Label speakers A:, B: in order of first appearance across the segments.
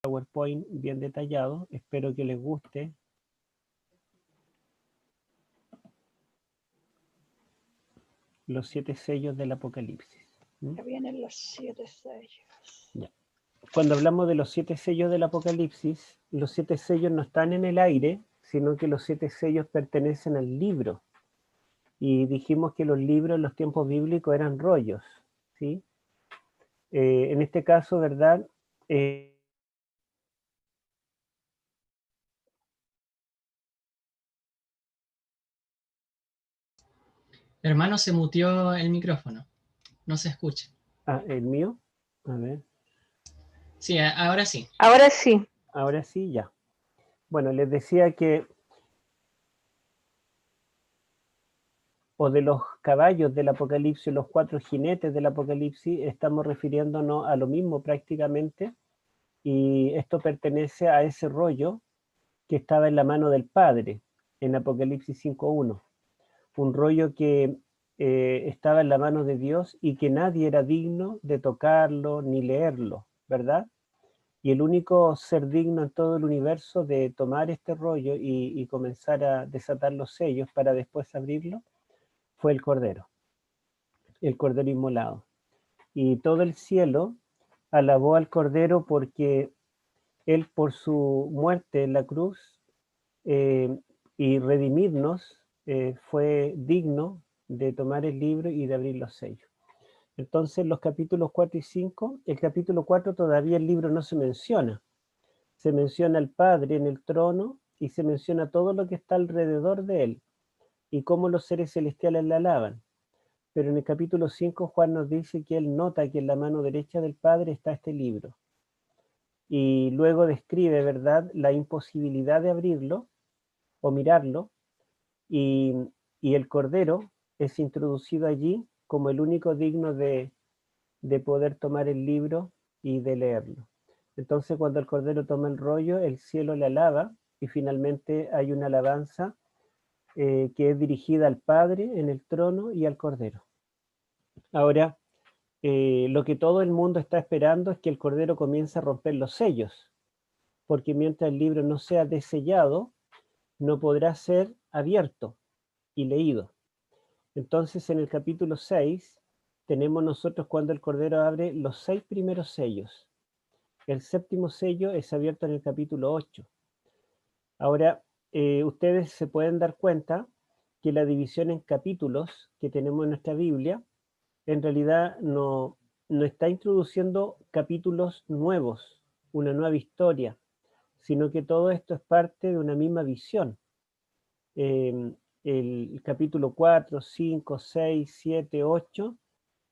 A: PowerPoint bien detallado. Espero que les guste. Los 7 sellos del Apocalipsis.
B: Ya vienen los 7 sellos.
A: Ya. Cuando hablamos de los 7 sellos del Apocalipsis, los 7 sellos no están en el aire, sino que los 7 sellos pertenecen al libro. Y dijimos que los libros en los tiempos bíblicos eran rollos, ¿sí? En este caso, ¿verdad?
C: Hermano, se muteó el micrófono. No se escucha.
A: Ah, ¿el mío? A ver.
C: Sí, ahora sí.
B: Ahora sí.
A: Ahora sí, ya. Bueno, les decía que o de los caballos del Apocalipsis, los 4 jinetes del Apocalipsis, estamos refiriéndonos a lo mismo prácticamente, y esto pertenece a ese rollo que estaba en la mano del Padre, en Apocalipsis 5.1, un rollo que estaba en la mano de Dios y que nadie era digno de tocarlo ni leerlo, ¿verdad? Y el único ser digno en todo el universo de tomar este rollo y comenzar a desatar los sellos para después abrirlo, fue el Cordero inmolado. Y todo el cielo alabó al Cordero porque él, por su muerte en la cruz y redimirnos, fue digno de tomar el libro y de abrir los sellos. Entonces los capítulos 4 y 5, el capítulo 4 todavía el libro no se menciona. Se menciona al Padre en el trono y se menciona todo lo que está alrededor de él y cómo los seres celestiales le alaban. Pero en el capítulo 5 Juan nos dice que él nota que en la mano derecha del Padre está este libro. Y luego describe, ¿verdad?, la imposibilidad de abrirlo o mirarlo, y el Cordero es introducido allí como el único digno de poder tomar el libro y de leerlo. Entonces cuando el Cordero toma el rollo, el cielo le alaba y finalmente hay una alabanza que es dirigida al Padre en el trono y al Cordero. Ahora, lo que todo el mundo está esperando es que el Cordero comience a romper los sellos, porque mientras el libro no sea desellado, no podrá ser abierto y leído. Entonces en el capítulo 6 tenemos nosotros cuando el Cordero abre los 6 primeros sellos. El séptimo sello es abierto en el capítulo 8. Ahora, ustedes se pueden dar cuenta que la división en capítulos que tenemos en nuestra Biblia en realidad no está introduciendo capítulos nuevos, una nueva historia, sino que todo esto es parte de una misma visión. El capítulo 4, 5, 6, 7, 8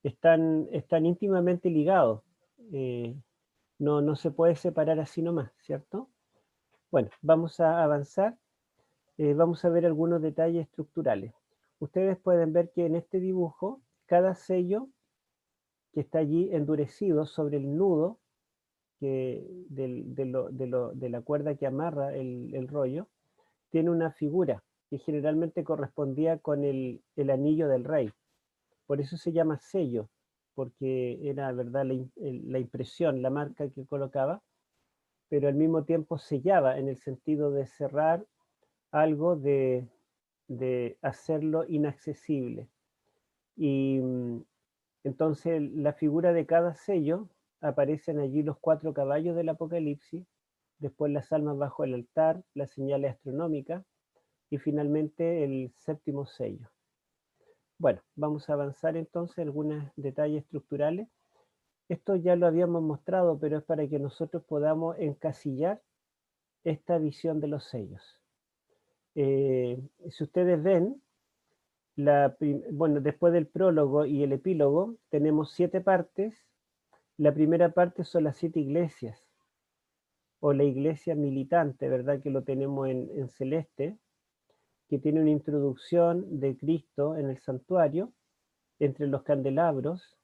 A: están íntimamente ligados. No se puede separar así nomás, ¿cierto? Bueno, vamos a avanzar. Vamos a ver algunos detalles estructurales. Ustedes pueden ver que en este dibujo, cada sello que está allí endurecido sobre el nudo de la cuerda que amarra el rollo, tiene una figura que generalmente correspondía con el anillo del rey. Por eso se llama sello, porque era, ¿verdad?, la impresión, la marca que colocaba, pero al mismo tiempo sellaba en el sentido de cerrar algo, de hacerlo inaccesible. Y entonces la figura de cada sello, aparecen allí los 4 caballos del Apocalipsis, después las almas bajo el altar, las señales astronómicas y finalmente el séptimo sello. Bueno, vamos a avanzar entonces algunos detalles estructurales. Esto ya lo habíamos mostrado, pero es para que nosotros podamos encasillar esta visión de los sellos. Si ustedes ven, bueno, después del prólogo y el epílogo, tenemos 7 partes. La primera parte son las 7 iglesias, o la iglesia militante, ¿verdad?, que lo tenemos en celeste, que tiene una introducción de Cristo en el santuario, entre los candelabros,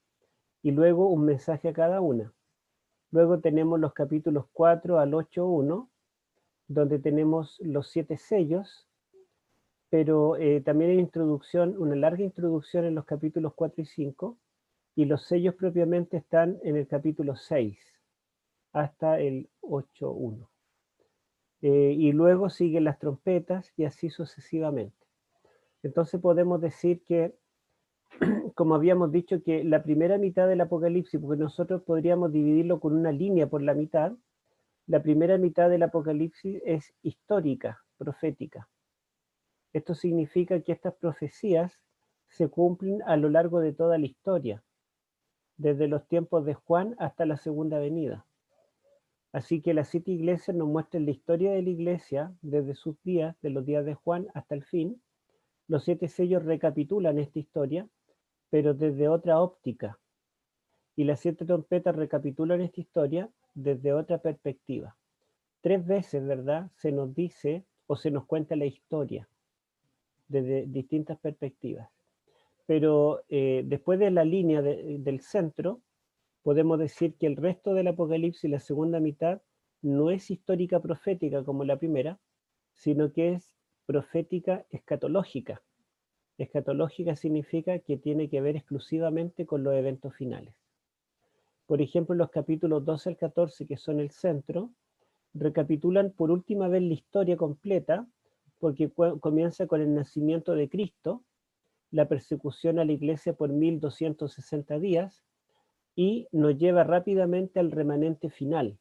A: y luego un mensaje a cada una. Luego tenemos los capítulos 4 al 8.1, donde tenemos los 7 sellos, pero también hay una larga introducción en los capítulos 4 y 5, y los sellos propiamente están en el capítulo 6. hasta el 8.1. Y luego siguen las trompetas y así sucesivamente. Entonces podemos decir que, como habíamos dicho, que la primera mitad del Apocalipsis, porque nosotros podríamos dividirlo con una línea por la mitad, la primera mitad del Apocalipsis es histórica, profética. Esto significa que estas profecías se cumplen a lo largo de toda la historia, desde los tiempos de Juan hasta la segunda venida. Así que las 7 iglesias nos muestran la historia de la iglesia desde sus días, de los días de Juan hasta el fin. Los 7 sellos recapitulan esta historia, pero desde otra óptica. Y las 7 trompetas recapitulan esta historia desde otra perspectiva. 3 veces, ¿verdad?, se nos dice o se nos cuenta la historia desde distintas perspectivas. Pero después de la línea del centro, podemos decir que el resto del Apocalipsis, la segunda mitad, no es histórica profética como la primera, sino que es profética escatológica. Escatológica significa que tiene que ver exclusivamente con los eventos finales. Por ejemplo, los capítulos 12 al 14, que son el centro, recapitulan por última vez la historia completa, porque comienza con el nacimiento de Cristo, la persecución a la iglesia por 1260 días, y nos lleva rápidamente al remanente final.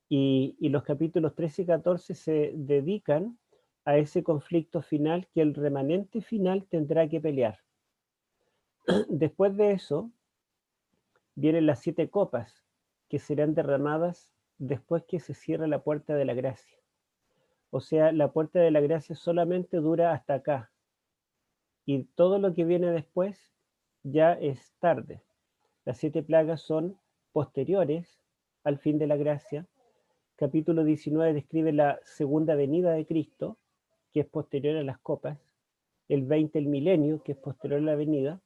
A: Y los capítulos 13 y 14 se dedican a ese conflicto final que el remanente final tendrá que pelear. Después de eso, vienen las 7 copas, que serán derramadas después que se cierra la puerta de la gracia. O sea, la puerta de la gracia solamente dura hasta acá. Y todo lo que viene después ya es tarde. Las 7 plagas son posteriores al fin de la gracia. Capítulo 19 describe la segunda venida de Cristo, que es posterior a las copas. El 20 el milenio, que es posterior a la venida.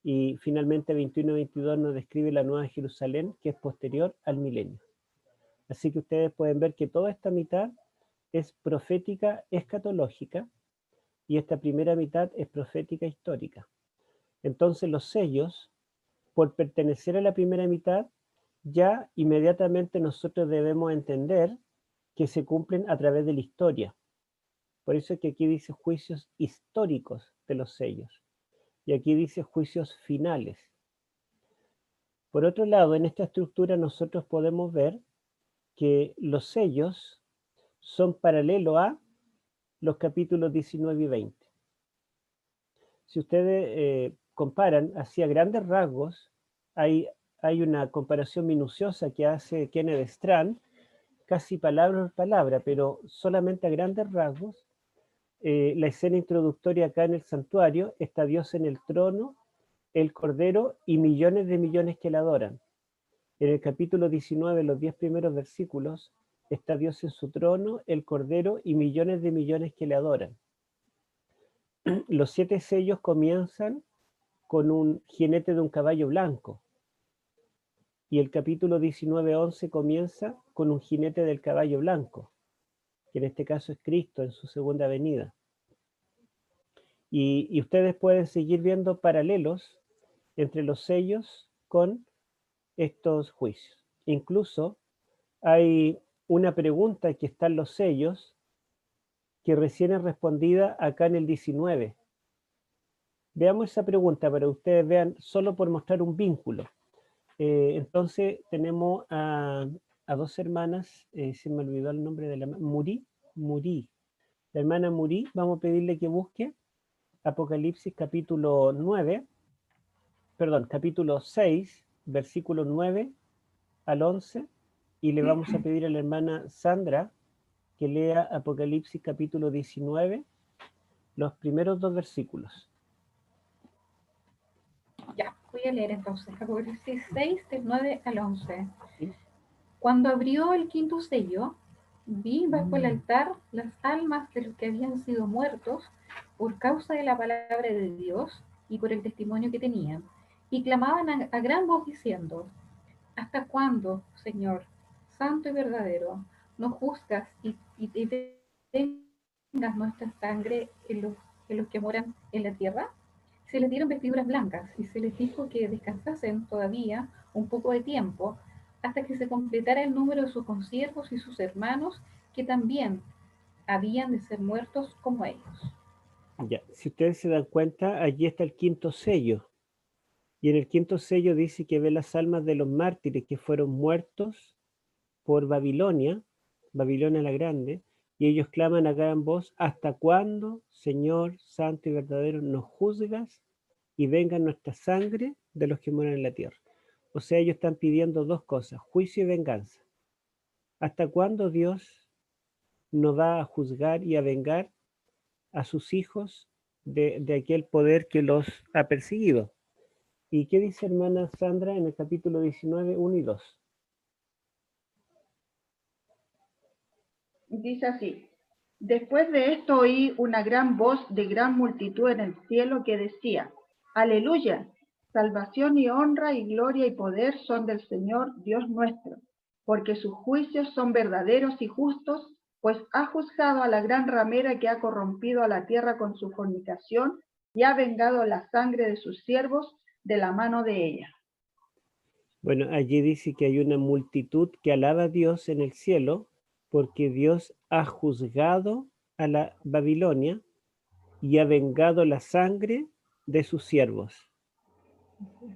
A: Y finalmente 21 y 22 nos describe la Nueva Jerusalén, que es posterior al milenio. Así que ustedes pueden ver que toda esta mitad es profética escatológica y esta primera mitad es profética histórica. Entonces los sellos, por pertenecer a la primera mitad, ya inmediatamente nosotros debemos entender que se cumplen a través de la historia. Por eso es que aquí dice juicios históricos de los sellos. Y aquí dice juicios finales. Por otro lado, en esta estructura nosotros podemos ver que los sellos son paralelos a los capítulos 19 y 20. Si ustedes comparan así a grandes rasgos, hay una comparación minuciosa que hace Kenneth Strand, casi palabra por palabra, pero solamente a grandes rasgos. La escena introductoria acá en el santuario está Dios en el trono, el Cordero y millones de millones que le adoran. En el capítulo 19, los 10 primeros versículos, está Dios en su trono, el Cordero y millones de millones que le adoran. Los 7 sellos comienzan con un jinete de un caballo blanco. Y el capítulo 19:11 comienza con un jinete del caballo blanco, que en este caso es Cristo en su segunda venida. Y ustedes pueden seguir viendo paralelos entre los sellos con estos juicios. Incluso hay una pregunta que está en los sellos que recién es respondida acá en el 19. Veamos esa pregunta para que ustedes vean, solo por mostrar un vínculo. Entonces tenemos a 2 hermanas, se me olvidó el nombre de la Muri. La hermana Muri, vamos a pedirle que busque Apocalipsis capítulo 6, versículos 9 al 11, y le vamos a pedir a la hermana Sandra que lea Apocalipsis capítulo 19, los primeros 2 versículos.
D: Ya, voy a leer entonces Apocalipsis 6, del 9 al 11.
A: ¿Sí?
D: Cuando abrió el quinto sello, vi bajo el altar las almas de los que habían sido muertos por causa de la palabra de Dios y por el testimonio que tenían, y clamaban a gran voz diciendo: ¿Hasta cuándo, Señor, santo y verdadero, nos juzgas y tengas nuestra sangre en los que moran en la tierra? Se les dieron vestiduras blancas y se les dijo que descansasen todavía un poco de tiempo hasta que se completara el número de sus consiervos y sus hermanos, que también habían de ser muertos como ellos.
A: Ya, si ustedes se dan cuenta, allí está el quinto sello. Y en el quinto sello dice que ve las almas de los mártires que fueron muertos por Babilonia, Babilonia la Grande, y ellos claman a gran voz: ¿hasta cuándo, Señor santo y verdadero, nos juzgas y venga nuestra sangre de los que mueren en la tierra? O sea, ellos están pidiendo dos cosas: juicio y venganza. ¿Hasta cuándo Dios nos va a juzgar y a vengar a sus hijos de aquel poder que los ha perseguido? ¿Y qué dice hermana Sandra en el capítulo 19, 1 y 2?
E: Dice así: después de esto oí una gran voz de gran multitud en el cielo que decía: Aleluya, salvación y honra y gloria y poder son del Señor Dios nuestro, porque sus juicios son verdaderos y justos, pues ha juzgado a la gran ramera que ha corrompido a la tierra con su fornicación y ha vengado la sangre de sus siervos de la mano de ella.
A: Bueno, allí dice que hay una multitud que alaba a Dios en el cielo porque Dios ha juzgado a la Babilonia y ha vengado la sangre de sus siervos.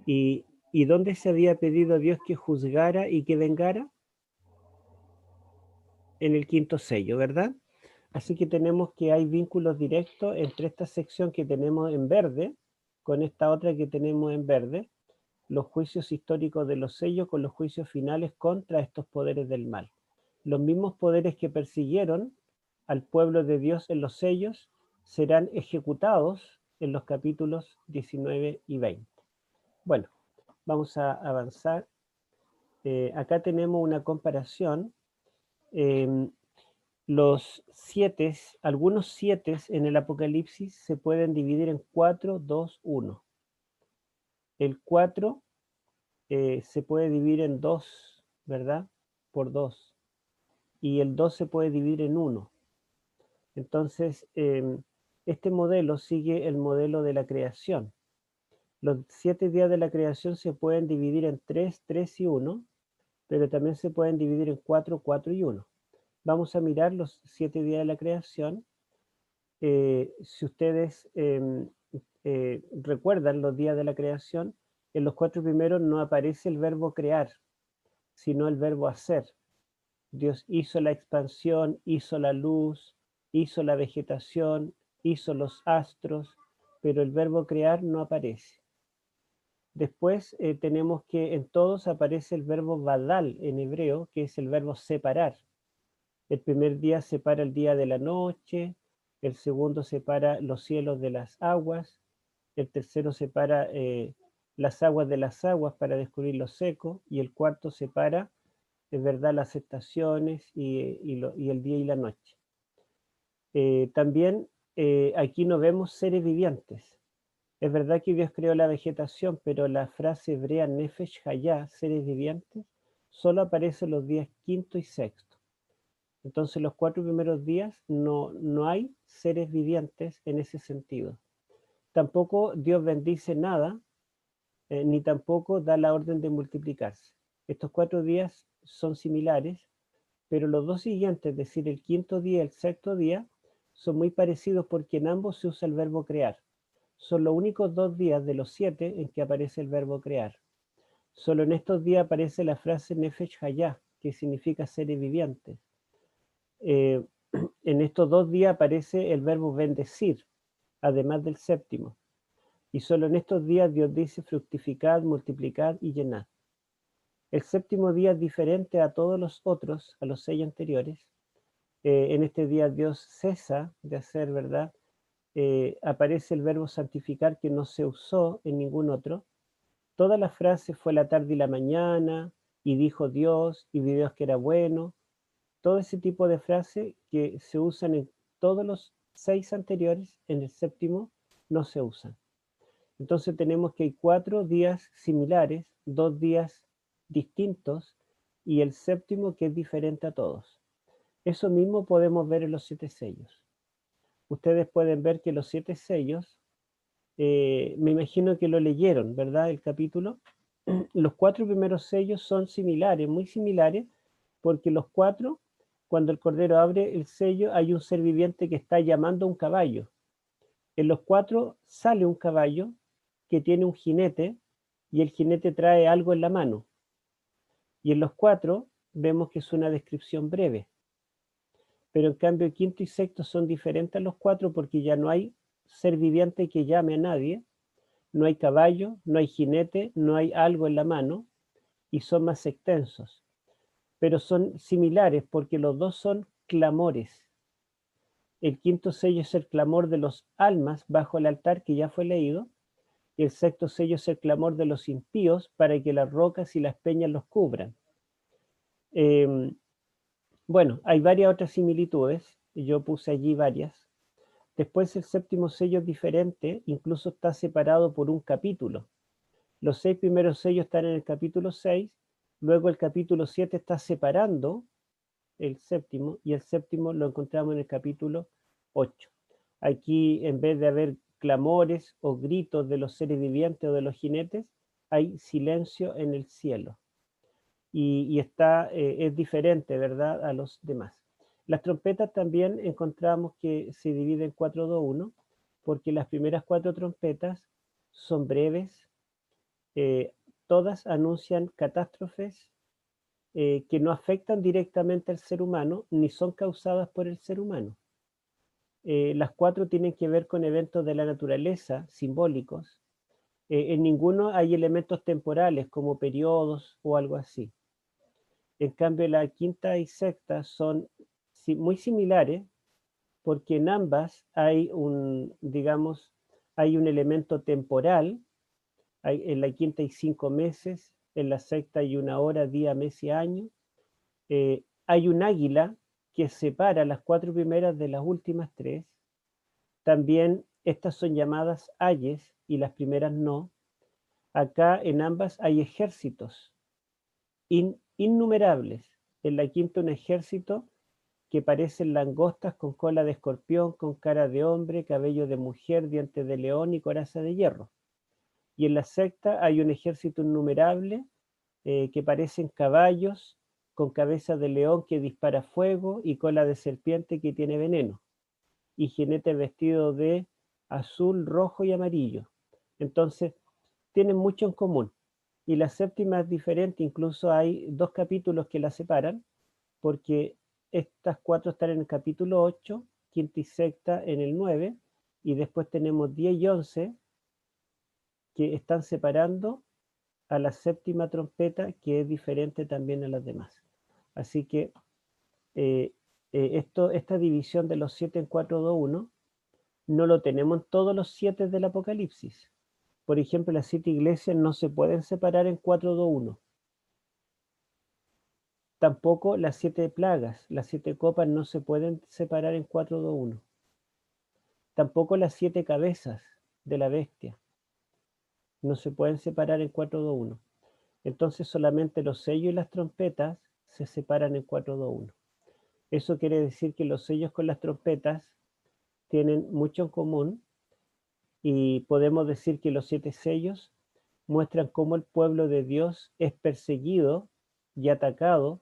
A: ¿Y dónde se había pedido a Dios que juzgara y que vengara? En el quinto sello, ¿verdad? Así que tenemos que hay vínculos directos entre esta sección que tenemos en verde con esta otra que tenemos en verde, los juicios históricos de los sellos con los juicios finales contra estos poderes del mal. Los mismos poderes que persiguieron al pueblo de Dios en los sellos serán ejecutados en los capítulos 19 y 20. Bueno, vamos a avanzar. Acá tenemos una comparación. Los siete, algunos siete en el Apocalipsis se pueden dividir en 4, 2, 1. El 4 se puede dividir en 2, ¿verdad? Por 2. Y el 2 se puede dividir en 1. Entonces, este modelo sigue el modelo de la creación. Los 7 días de la creación se pueden dividir en 3, 3 y 1, pero también se pueden dividir en 4, 4 y 1. Vamos a mirar los 7 días de la creación. Si ustedes recuerdan los días de la creación, en los 4 primeros no aparece el verbo crear, sino el verbo hacer. Dios hizo la expansión, hizo la luz, hizo la vegetación, hizo los astros, pero el verbo crear no aparece. Después tenemos que en todos aparece el verbo badal en hebreo, que es el verbo separar. El primer día separa el día de la noche, el segundo separa los cielos de las aguas, el tercero separa las aguas de las aguas para descubrir lo seco, y el cuarto separa, es verdad, las estaciones y el día y la noche. También aquí no vemos seres vivientes. Es verdad que Dios creó la vegetación, pero la frase hebrea nefesh hayá, seres vivientes, solo aparece los días quinto y sexto. Entonces los 4 primeros días no hay seres vivientes en ese sentido. Tampoco Dios bendice nada, ni tampoco da la orden de multiplicarse. Estos 4 días son similares, pero los dos siguientes, es decir, el quinto día y el sexto día, son muy parecidos porque en ambos se usa el verbo crear. Son los únicos 2 días de los 7 en que aparece el verbo crear. Solo en estos días aparece la frase nefesh hayá, que significa seres vivientes. En estos 2 días aparece el verbo bendecir, además del séptimo. Y solo en estos días Dios dice fructificad, multiplicad y llenad. El séptimo día es diferente a todos los otros, a los 6 anteriores. En este día Dios cesa de hacer, ¿verdad? Aparece el verbo santificar que no se usó en ningún otro. Toda la frase fue la tarde y la mañana, y dijo Dios, y vio Dios que era bueno. Todo ese tipo de frases que se usan en todos los 6 anteriores, en el séptimo no se usan. Entonces tenemos que hay 4 días similares, 2 días distintos, y el séptimo que es diferente a todos. Eso mismo podemos ver en los 7 sellos. Ustedes pueden ver que los 7 sellos, me imagino que lo leyeron, ¿verdad? El capítulo. los 4 primeros sellos son similares, muy similares, porque los 4, cuando el Cordero abre el sello, hay un ser viviente que está llamando a un caballo. En los 4 sale un caballo que tiene un jinete, y el jinete trae algo en la mano. Y en los 4 vemos que es una descripción breve. Pero en cambio el quinto y sexto son diferentes a los 4 porque ya no hay ser viviente que llame a nadie, no hay caballo, no hay jinete, no hay algo en la mano, y son más extensos. Pero son similares porque los dos son clamores. El quinto sello es el clamor de los almas bajo el altar, que ya fue leído, y el sexto sello es el clamor de los impíos para que las rocas y las peñas los cubran. Bueno, hay varias otras similitudes, y yo puse allí varias. Después el séptimo sello es diferente, incluso está separado por un capítulo. Los 6 primeros sellos están en el capítulo 6, luego el capítulo 7 está separando el séptimo, y el séptimo lo encontramos en el capítulo 8. Aquí, en vez de haber clamores o gritos de los seres vivientes o de los jinetes, hay silencio en el cielo. Y es diferente, ¿verdad?, a los demás. Las trompetas también encontramos que se dividen en 4, 2, 1, porque las primeras 4 trompetas son breves, todas anuncian catástrofes que no afectan directamente al ser humano, ni son causadas por el ser humano. Las 4 tienen que ver con eventos de la naturaleza, simbólicos. En ninguno hay elementos temporales, como periodos o algo así. En cambio, la quinta y sexta son muy similares, porque en ambas hay hay un elemento temporal. En la quinta hay 5 meses, en la sexta hay 1 hora, día, mes y año. Hay un águila que separa las 4 primeras de las últimas 3. También estas son llamadas ayes y las primeras no. Acá en ambas hay ejércitos innumerables. En la quinta un ejército que parecen langostas con cola de escorpión, con cara de hombre, cabello de mujer, dientes de león y coraza de hierro. Y en la sexta hay un ejército innumerable que parecen caballos con cabeza de león que dispara fuego y cola de serpiente que tiene veneno, y jinete vestido de azul, rojo y amarillo. Entonces, tienen mucho en común. Y la séptima es diferente, incluso hay 2 capítulos que la separan, porque estas 4 están en el capítulo 8, quinta y sexta en el 9, y después tenemos 10 y 11 que están separando a la séptima trompeta, que es diferente también a las demás. Así que esta división de los 7 en 4, 2, 1, no lo tenemos en todos los 7 del Apocalipsis. Por ejemplo, las 7 iglesias no se pueden separar en 4, 2, 1. Tampoco las 7 plagas, las 7 copas no se pueden separar en 4, 2, 1. Tampoco las 7 cabezas de la bestia no se pueden separar en 4, 2, 1. Entonces solamente los sellos y las trompetas se separan en 4, 2, 1. Eso quiere decir que los sellos con las trompetas tienen mucho en común, y podemos decir que los 7 sellos muestran cómo el pueblo de Dios es perseguido y atacado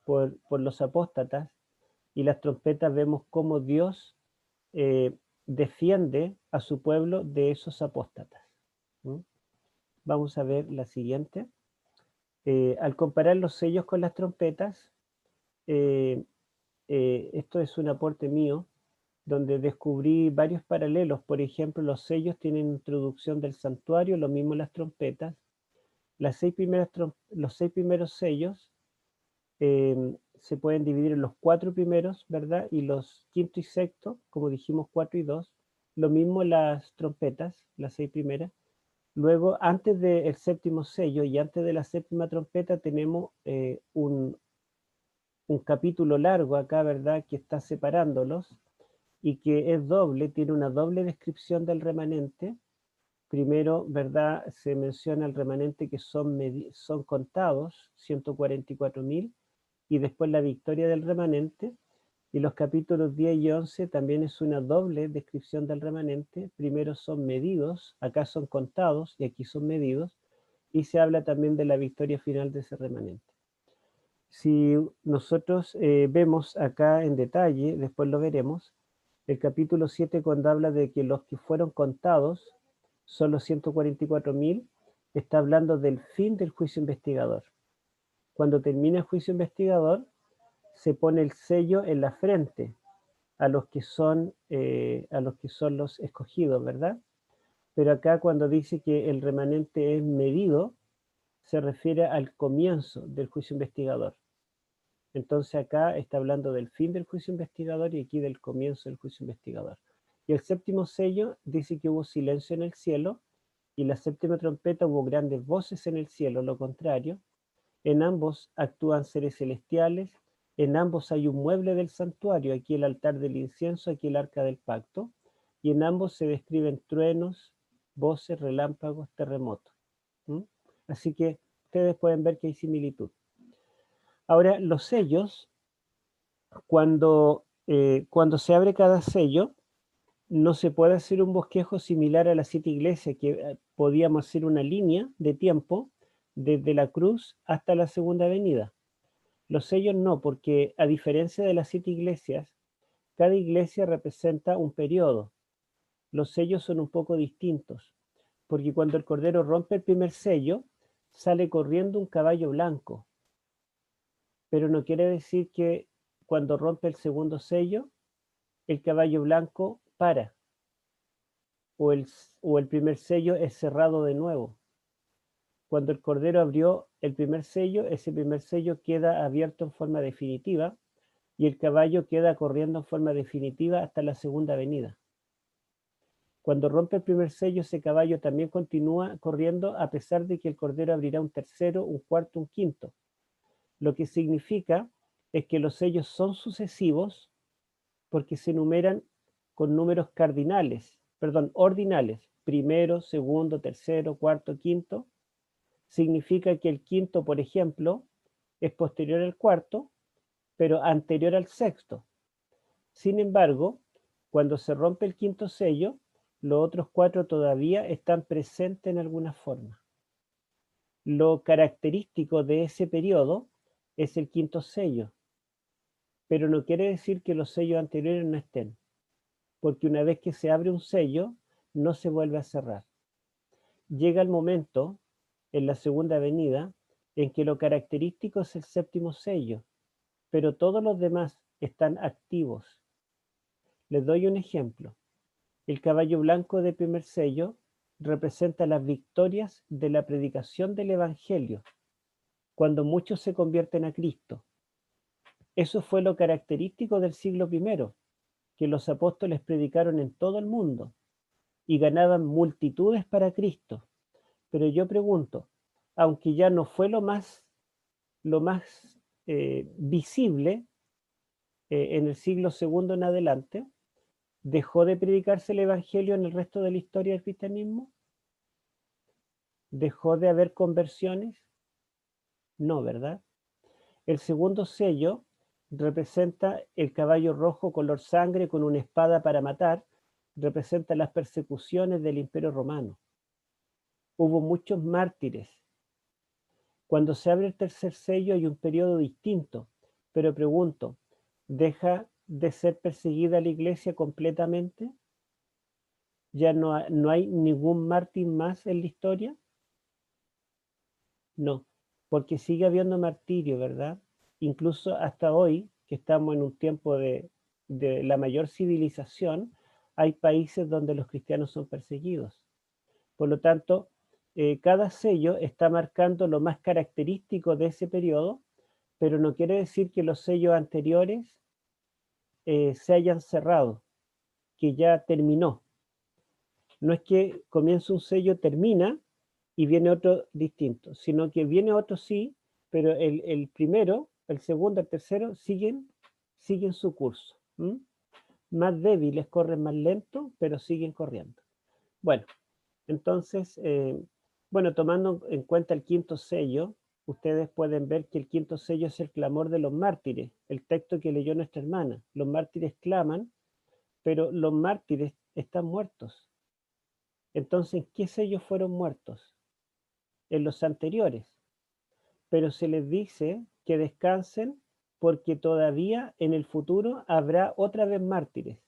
A: por los apóstatas, y las trompetas vemos cómo Dios defiende a su pueblo de esos apóstatas. Vamos a ver la siguiente. Al comparar los sellos con las trompetas, esto es un aporte mío, donde descubrí varios paralelos. Por ejemplo, los sellos tienen introducción del santuario, lo mismo las trompetas. Los 6 primeros sellos se pueden dividir en los 4 primeros, ¿verdad? Y los quinto y sexto, como dijimos, 4 y 2. Lo mismo las trompetas, las 6 primeras. Luego, antes del séptimo sello y antes de la séptima trompeta, tenemos un capítulo largo acá, ¿verdad?, que está separándolos, y que es doble, tiene una doble descripción del remanente. Primero, ¿verdad?, se menciona el remanente que son contados, 144.000, y después la victoria del remanente. Y los capítulos 10 y 11 también es una doble descripción del remanente. Primero son medidos, acá son contados y aquí son medidos. y se habla también de la victoria final de ese remanente. Si nosotros vemos acá en detalle, después lo veremos, el capítulo 7 cuando habla de que los que fueron contados son los 144.000, está hablando del fin del juicio investigador. Cuando termina el juicio investigador, se pone el sello en la frente a los que son los escogidos, ¿verdad? Pero acá cuando dice que el remanente es medido, se refiere al comienzo del juicio investigador. Entonces acá está hablando del fin del juicio investigador y aquí del comienzo del juicio investigador. Y el séptimo sello dice que hubo silencio en el cielo, y la séptima trompeta hubo grandes voces en el cielo, lo contrario. En ambos actúan seres celestiales, en ambos hay un mueble del santuario, aquí el altar del incienso, aquí el arca del pacto, y en ambos se describen truenos, voces, relámpagos, terremotos. Así que ustedes pueden ver que hay similitud. Ahora, los sellos, cuando se abre cada sello, no se puede hacer un bosquejo similar a las 7 iglesias, que podíamos hacer una línea de tiempo desde la cruz hasta la segunda venida. Los sellos no, porque a diferencia de las 7 iglesias, cada iglesia representa un periodo. Los sellos son un poco distintos, porque cuando el Cordero rompe el primer sello, sale corriendo un caballo blanco. Pero no quiere decir que cuando rompe el segundo sello, el caballo blanco para, o el primer sello es cerrado de nuevo. Cuando el Cordero abrió el primer sello, ese primer sello queda abierto en forma definitiva y el caballo queda corriendo en forma definitiva hasta la segunda venida. Cuando rompe el primer sello, ese caballo también continúa corriendo a pesar de que el Cordero abrirá un tercero, un cuarto, un quinto. Lo que significa es que los sellos son sucesivos porque se numeran con números ordinales, primero, segundo, tercero, cuarto, quinto. Significa que el quinto, por ejemplo, es posterior al cuarto, pero anterior al sexto. Sin embargo, cuando se rompe el quinto sello, los otros 4 todavía están presentes en alguna forma. Lo característico de ese periodo es el quinto sello, pero no quiere decir que los sellos anteriores no estén, porque una vez que se abre un sello, no se vuelve a cerrar. Llega el momento, en la segunda venida, en que lo característico es el séptimo sello, pero todos los demás están activos. Les doy un ejemplo. El caballo blanco del primer sello representa las victorias de la predicación del Evangelio, cuando muchos se convierten a Cristo. Eso fue lo característico del siglo I, que los apóstoles predicaron en todo el mundo y ganaban multitudes para Cristo. Pero yo pregunto, aunque ya no fue lo más visible en el siglo II en adelante, ¿dejó de predicarse el Evangelio en el resto de la historia del cristianismo? ¿Dejó de haber conversiones? No, ¿verdad? El segundo sello representa el caballo rojo color sangre con una espada para matar, representa las persecuciones del Imperio Romano. Hubo muchos mártires. Cuando se abre el tercer sello hay un periodo distinto, pero pregunto, ¿deja de ser perseguida la iglesia completamente? ¿Ya no hay ningún mártir más en la historia? No, porque sigue habiendo martirio, ¿verdad? Incluso hasta hoy, que estamos en un tiempo de la mayor civilización, hay países donde los cristianos son perseguidos. Por lo tanto, cada sello está marcando lo más característico de ese periodo, pero no quiere decir que los sellos anteriores se hayan cerrado, que ya terminó. No es que comienza un sello, termina y viene otro distinto, sino que viene otro sí, pero el primero, el segundo, el tercero siguen su curso. Más débiles corren más lento, pero siguen corriendo. Bueno, entonces, tomando en cuenta el quinto sello, ustedes pueden ver que el quinto sello es el clamor de los mártires, el texto que leyó nuestra hermana. Los mártires claman, pero los mártires están muertos. Entonces, ¿qué sellos fueron muertos? en los anteriores, pero se les dice que descansen porque todavía en el futuro habrá otra vez mártires.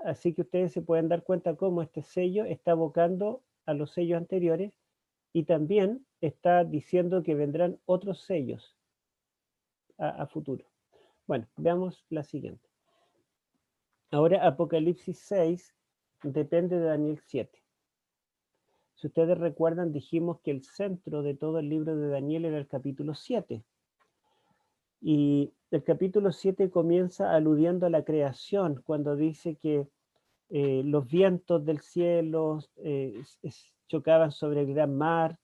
A: Así que ustedes se pueden dar cuenta cómo este sello está evocando a los sellos anteriores y también está diciendo que vendrán otros sellos a futuro. Bueno, veamos la siguiente. Ahora Apocalipsis 6 depende de Daniel 7. Si ustedes recuerdan, dijimos que el centro de todo el libro de Daniel era el capítulo 7. Y el capítulo 7 comienza aludiendo a la creación, cuando dice que los vientos del cielo chocaban sobre el gran mar,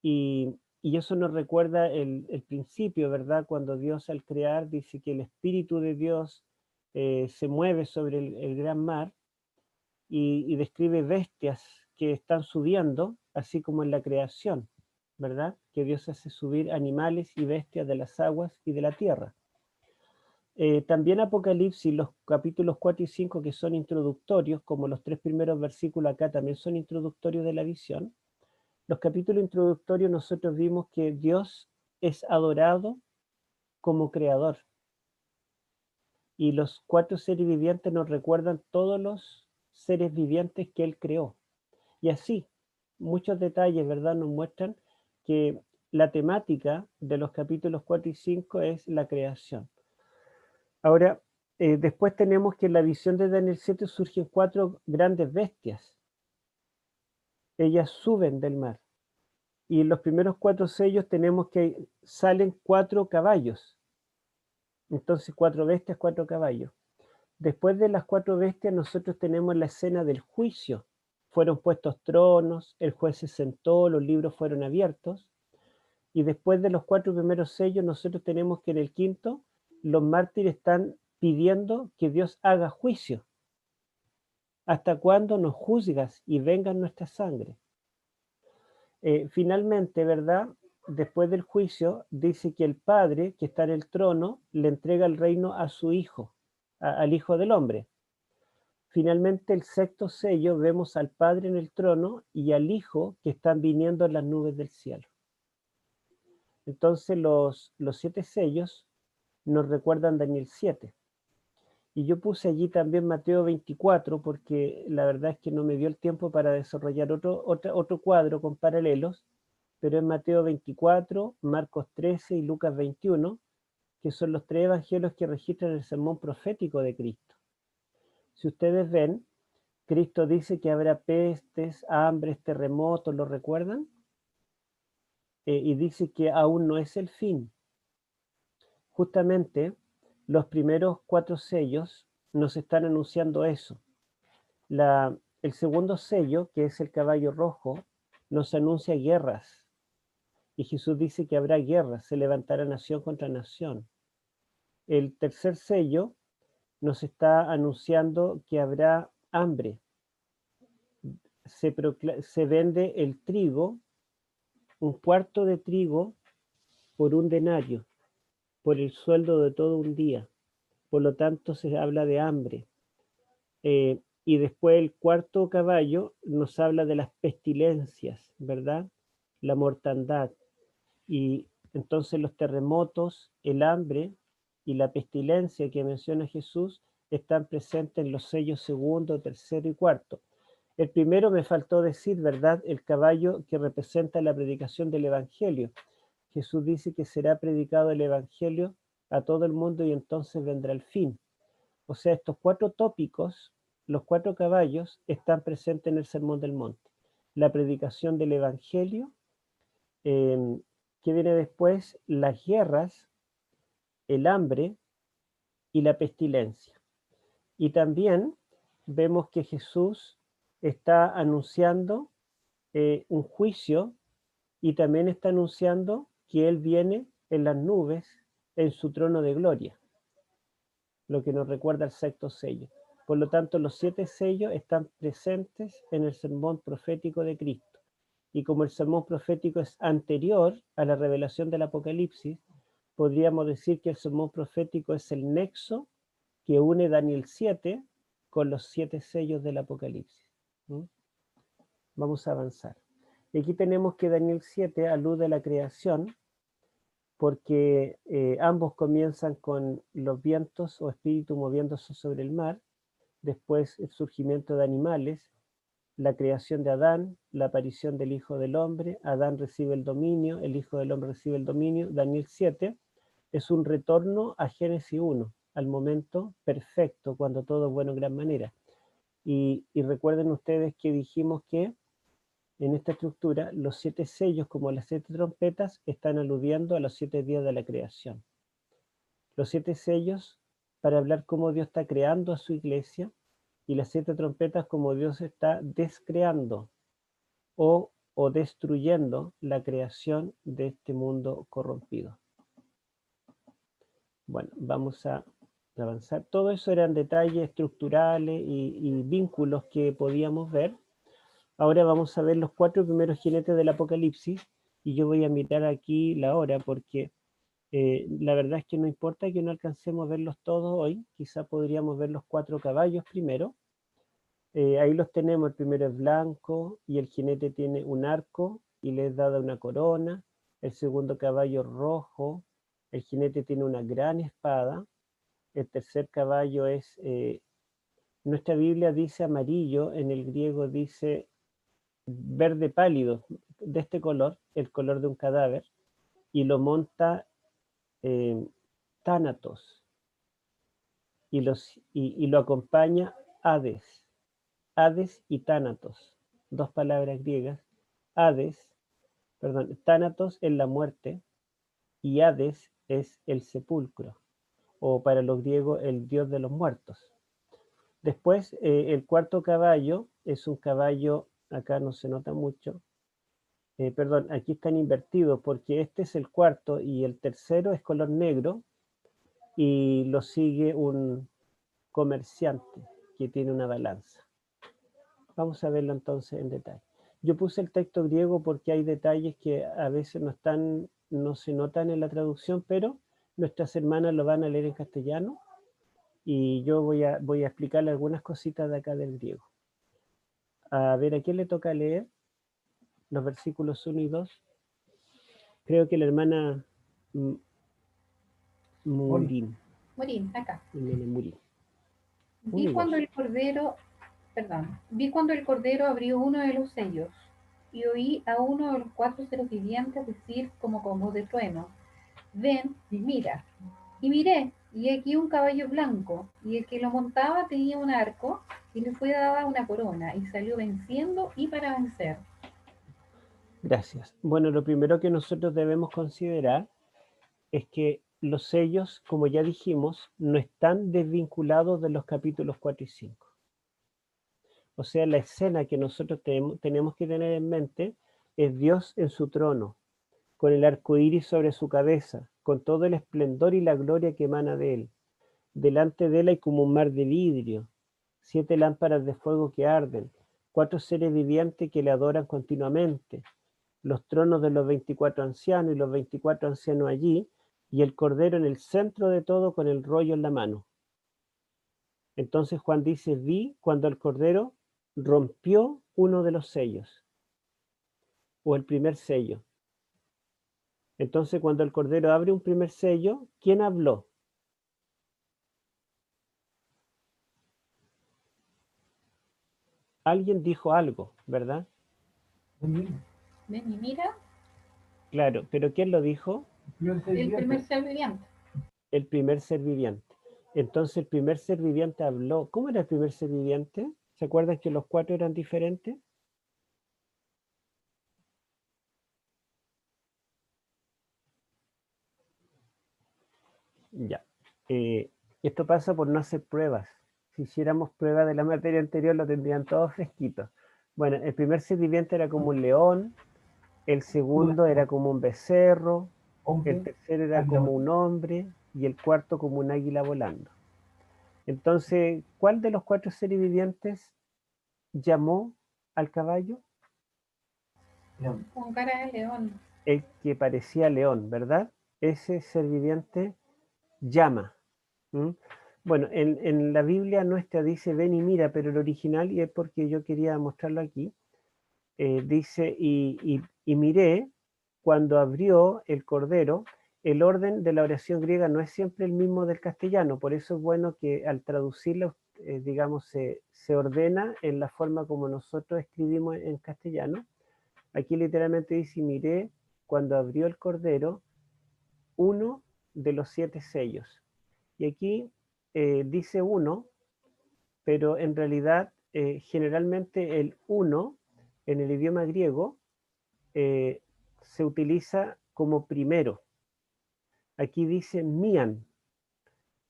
A: y eso nos recuerda el principio, ¿verdad? Cuando Dios al crear dice que el Espíritu de Dios se mueve sobre el gran mar y describe bestias que están subiendo, así como en la creación, ¿verdad? Que Dios hace subir animales y bestias de las aguas y de la tierra. También Apocalipsis, los capítulos 4 y 5 que son introductorios, como los 3 primeros versículos acá también son introductorios de la visión. Los capítulos introductorios nosotros vimos que Dios es adorado como creador. Y los 4 seres vivientes nos recuerdan todos los seres vivientes que Él creó. Y así, muchos detalles, ¿verdad?, nos muestran que la temática de los capítulos 4 y 5 es la creación. Ahora, después tenemos que en la visión de Daniel 7 surgen 4 grandes bestias. Ellas suben del mar. Y en los primeros 4 sellos tenemos que salen 4 caballos. Entonces 4 bestias, 4 caballos. Después de las 4 bestias nosotros tenemos la escena del juicio. Fueron puestos tronos, el juez se sentó, los libros fueron abiertos. Y después de los 4 primeros sellos nosotros tenemos que en el quinto los mártires están pidiendo que Dios haga juicio. ¿Hasta cuándo nos juzgas y venga nuestra sangre? Finalmente, ¿verdad? Después del juicio, dice que el Padre, que está en el trono, le entrega el reino a su Hijo, al Hijo del Hombre. Finalmente, el sexto sello, vemos al Padre en el trono y al Hijo que están viniendo en las nubes del cielo. Entonces, los 7 sellos nos recuerdan Daniel 7. Y yo puse allí también Mateo 24, porque la verdad es que no me dio el tiempo para desarrollar otro cuadro con paralelos, pero es Mateo 24, Marcos 13 y Lucas 21, que son los 3 evangelios que registran el sermón profético de Cristo. Si ustedes ven, Cristo dice que habrá pestes, hambres, terremotos, ¿lo recuerdan? Y dice que aún no es el fin. Justamente, los primeros 4 sellos nos están anunciando eso. El segundo sello, que es el caballo rojo, nos anuncia guerras. Y Jesús dice que habrá guerras, se levantará nación contra nación. El tercer sello nos está anunciando que habrá hambre. Se vende el trigo, un cuarto de trigo por un denario, por el sueldo de todo un día. Por lo tanto, se habla de hambre. Y después el cuarto caballo nos habla de las pestilencias, ¿verdad? La mortandad. Y entonces los terremotos, el hambre y la pestilencia que menciona Jesús están presentes en los sellos segundo, tercero y cuarto. El primero me faltó decir, ¿verdad? El caballo que representa la predicación del Evangelio. Jesús dice que será predicado el Evangelio a todo el mundo y entonces vendrá el fin. O sea, estos 4 tópicos, los 4 caballos, están presentes en el Sermón del Monte. La predicación del Evangelio, que viene después, las guerras, el hambre y la pestilencia. Y también vemos que Jesús está anunciando un juicio y también está anunciando que Él viene en las nubes en su trono de gloria, lo que nos recuerda el sexto sello. Por lo tanto, los 7 sellos están presentes en el sermón profético de Cristo. Y como el sermón profético es anterior a la revelación del Apocalipsis, podríamos decir que el sermón profético es el nexo que une Daniel 7 con los 7 sellos del Apocalipsis. Vamos a avanzar. Y aquí tenemos que Daniel 7 alude a la creación, porque ambos comienzan con los vientos o espíritu moviéndose sobre el mar, después el surgimiento de animales, la creación de Adán, la aparición del Hijo del Hombre, Adán recibe el dominio, el Hijo del Hombre recibe el dominio. Daniel 7 es un retorno a Génesis 1, al momento perfecto, cuando todo es bueno en gran manera. Y recuerden ustedes que dijimos que en esta estructura los 7 sellos, como las 7 trompetas, están aludiendo a los 7 días de la creación. Los 7 sellos para hablar cómo Dios está creando a su iglesia, y las 7 trompetas como Dios está descreando o destruyendo la creación de este mundo corrompido. Bueno, vamos a avanzar. Todo eso eran detalles estructurales y vínculos que podíamos ver. Ahora vamos a ver los 4 primeros jinetes del Apocalipsis, y yo voy a mirar aquí la hora porque la verdad es que no importa que no alcancemos a verlos todos hoy, quizá podríamos ver los 4 caballos primero. Ahí los tenemos, el primero es blanco y el jinete tiene un arco y le es dada una corona. El segundo caballo rojo, el jinete tiene una gran espada. El tercer caballo es, nuestra Biblia dice amarillo, en el griego dice verde pálido, de este color, el color de un cadáver, y lo monta Tánatos, y lo acompaña Hades. Hades y Tánatos, dos palabras griegas. Tánatos es la muerte y Hades es el sepulcro, o para los griegos el dios de los muertos. Después el cuarto caballo es un caballo, acá no se nota mucho, aquí están invertidos porque este es el cuarto y el tercero es color negro y lo sigue un comerciante que tiene una balanza. Vamos a verlo entonces en detalle. Yo puse el texto griego porque hay detalles que a veces no se notan en la traducción, pero nuestras hermanas lo van a leer en castellano y yo voy a explicarle algunas cositas de acá del griego. A ver, ¿a quién le toca leer los versículos 1 y 2? Creo que la hermana Murín.
D: Morín, acá.
A: Murín.
D: Vi cuando el Cordero abrió uno de los sellos, y oí a uno de los 4 seres vivientes decir como con voz de trueno: ven y mira. Y miré, y aquí un caballo blanco, y el que lo montaba tenía un arco, y le fue dada una corona, y salió venciendo y para vencer.
A: Gracias. Bueno, lo primero que nosotros debemos considerar es que los sellos, como ya dijimos, no están desvinculados de los capítulos 4 y 5. O sea, la escena que nosotros tenemos que tener en mente es Dios en su trono, con el arco iris sobre su cabeza, con todo el esplendor y la gloria que emana de él. Delante de él hay como un mar de vidrio, 7 lámparas de fuego que arden, 4 seres vivientes que le adoran continuamente, los tronos de los 24 ancianos y los 24 ancianos allí, y el Cordero en el centro de todo con el rollo en la mano. Entonces Juan dice: vi cuando el Cordero rompió uno de los sellos, o el primer sello. Entonces cuando el Cordero abre un primer sello, ¿quién habló? Alguien dijo algo, ¿verdad?
D: Ven y mira.
A: Claro, pero ¿quién lo dijo?
D: El primer ser viviente.
A: El primer ser viviente. Entonces el primer ser viviente habló. ¿Cómo era el primer ser viviente? ¿Se acuerdan que los 4 eran diferentes? Ya. Esto pasa por no hacer pruebas. Si hiciéramos pruebas de la materia anterior, lo tendrían todos fresquitos. Bueno, el primer ser viviente era como un león, el segundo era como un becerro, el tercero era como un hombre y el cuarto como un águila volando. Entonces, ¿cuál de los 4 seres vivientes llamó al caballo?
D: Con cara de león.
A: El que parecía león, ¿verdad? Ese ser viviente llama. ¿Mm? Bueno, en la Biblia nuestra dice ven y mira, pero el original, y es porque yo quería mostrarlo aquí, dice, y miré cuando abrió el cordero. El orden de la oración griega no es siempre el mismo del castellano, por eso es bueno que al traducirla, digamos, se ordena en la forma como nosotros escribimos en castellano. Aquí literalmente dice, miré cuando abrió el cordero uno de los 7 sellos. Y aquí dice uno, pero en realidad generalmente el uno en el idioma griego se utiliza como primero. Aquí dice mian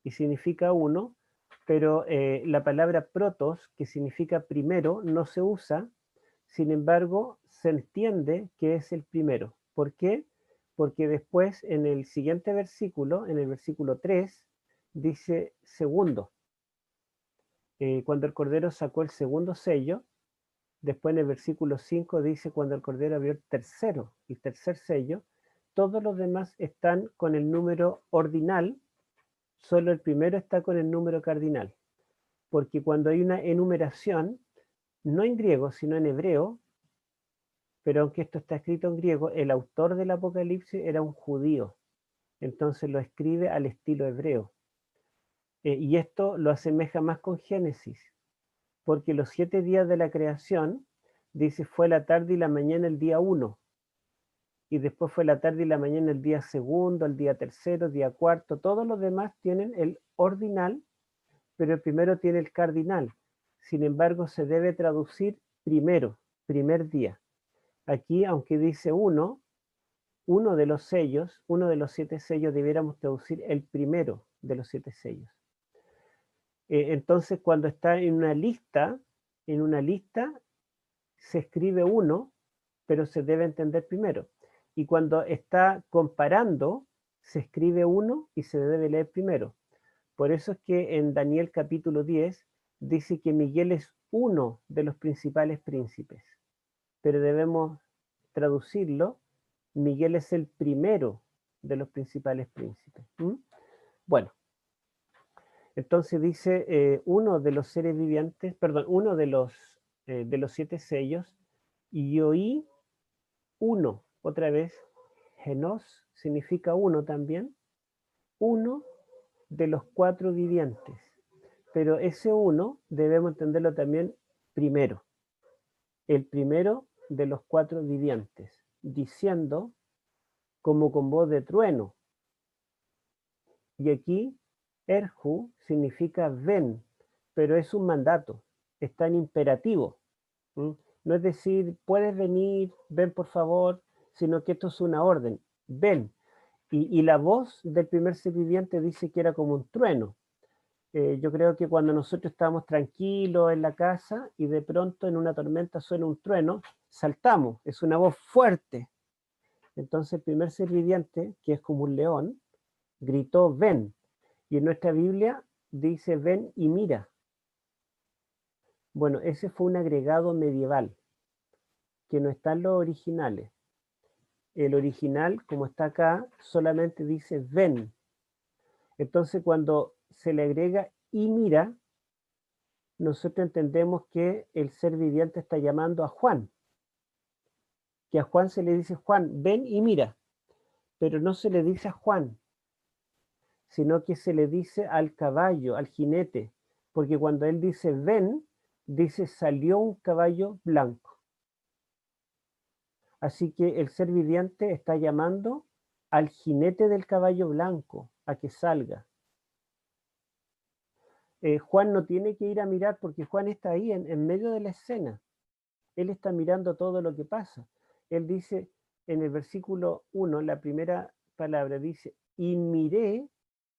A: y significa uno, pero la palabra protos, que significa primero, no se usa. Sin embargo, se entiende que es el primero. ¿Por qué? Porque después en el siguiente versículo, en el versículo 3, dice segundo. Cuando el Cordero sacó el segundo sello, después en el versículo 5 dice cuando el Cordero abrió el tercer sello, todos los demás están con el número ordinal, solo el primero está con el número cardinal. Porque cuando hay una enumeración, no en griego, sino en hebreo, pero aunque esto está escrito en griego, el autor del Apocalipsis era un judío, entonces lo escribe al estilo hebreo. Y esto lo asemeja más con Génesis, porque los 7 días de la creación, dice, fue la tarde y la mañana el día 1, y después fue la tarde y la mañana el día segundo, el día tercero, el día cuarto, todos los demás tienen el ordinal, pero el primero tiene el cardinal. Sin embargo, se debe traducir primero, primer día. Aquí, aunque dice uno de los sellos, uno de los 7 sellos, debiéramos traducir el primero de los 7 sellos. Entonces, cuando está en una lista se escribe uno, pero se debe entender primero. Y cuando está comparando, se escribe uno y se debe leer primero. Por eso es que en Daniel capítulo 10 dice que Miguel es uno de los principales príncipes, pero debemos traducirlo, Miguel es el primero de los principales príncipes. Bueno, entonces dice uno de los seres vivientes, perdón, uno de los 7 sellos, y oí uno, otra vez, genos significa uno también, uno de los 4 vivientes, pero ese uno debemos entenderlo también primero, el primero de los 4 vivientes, diciendo como con voz de trueno. Y aquí, erhu significa ven, pero es un mandato, está en imperativo. No es decir, puedes venir, ven por favor, sino que esto es una orden, ven. Y la voz del primer ser viviente dice que era como un trueno. Yo creo que cuando nosotros estamos tranquilos en la casa y de pronto en una tormenta suena un trueno, saltamos, es una voz fuerte. Entonces el primer ser viviente, que es como un león, gritó ven. Y en nuestra Biblia dice ven y mira. Bueno, ese fue un agregado medieval, que no está en los originales. El original, como está acá, solamente dice ven. Entonces cuando se le agrega y mira, nosotros entendemos que el ser viviente está llamando a Juan. Que a Juan se le dice, Juan, ven y mira. Pero no se le dice a Juan, sino que se le dice al caballo, al jinete. Porque cuando él dice ven, dice salió un caballo blanco. Así que el ser viviente está llamando al jinete del caballo blanco a que salga. Juan no tiene que ir a mirar porque Juan está ahí en medio de la escena. Él está mirando todo lo que pasa. Él dice en el versículo 1, la primera palabra dice, y miré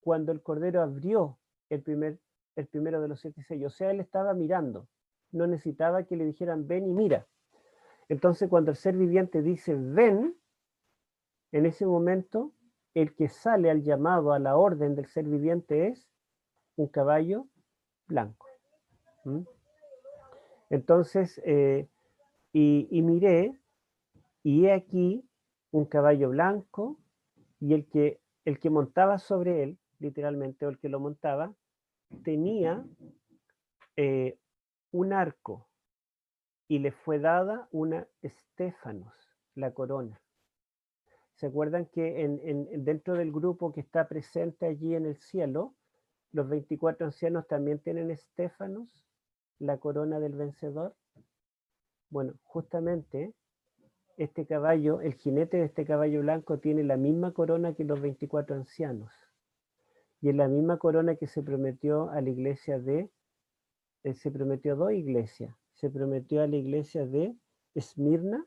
A: cuando el Cordero abrió el primero de los 7 sellos. O sea, él estaba mirando. No necesitaba que le dijeran ven y mira. Entonces, cuando el ser viviente dice ven, en ese momento, el que sale al llamado, a la orden del ser viviente es un caballo blanco. Entonces, y miré, y he aquí un caballo blanco, y el que montaba sobre él, literalmente, o el que lo montaba, tenía un arco y le fue dada una Estéfanos, la corona. ¿Se acuerdan que dentro del grupo que está presente allí en el cielo, los 24 ancianos también tienen Estéfanos, la corona del vencedor? Bueno, justamente este caballo, el jinete de este caballo blanco tiene la misma corona que los 24 ancianos. Y es la misma corona que se prometió a la iglesia se prometió a dos iglesias. Se prometió a la iglesia de Esmirna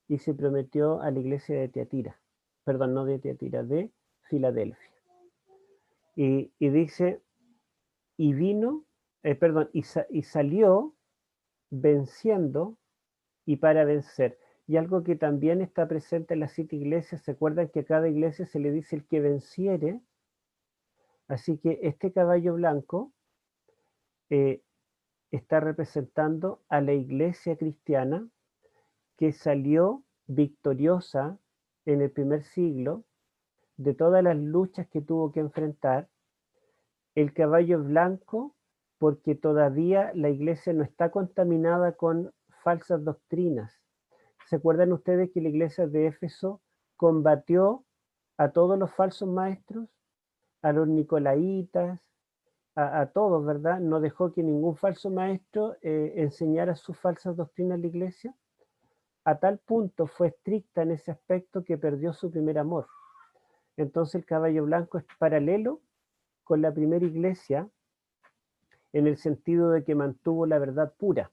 A: y se prometió a la iglesia de Tiatira. Perdón, no de Tiatira, de Filadelfia. Y dice, y vino, y salió venciendo y para vencer. Y algo que también está presente en las 7 iglesias, ¿se acuerdan que a cada iglesia se le dice el que venciere? Así que este caballo blanco está representando a la iglesia cristiana que salió victoriosa en el primer siglo de todas las luchas que tuvo que enfrentar. El caballo blanco porque todavía la iglesia no está contaminada con falsas doctrinas. ¿Se acuerdan ustedes que la iglesia de Éfeso combatió a todos los falsos maestros? A los nicolaitas, a todos, ¿verdad? No dejó que ningún falso maestro enseñara sus falsas doctrinas a la iglesia. A tal punto fue estricta en ese aspecto que perdió su primer amor. Entonces el caballo blanco es paralelo con la primera iglesia en el sentido de que mantuvo la verdad pura.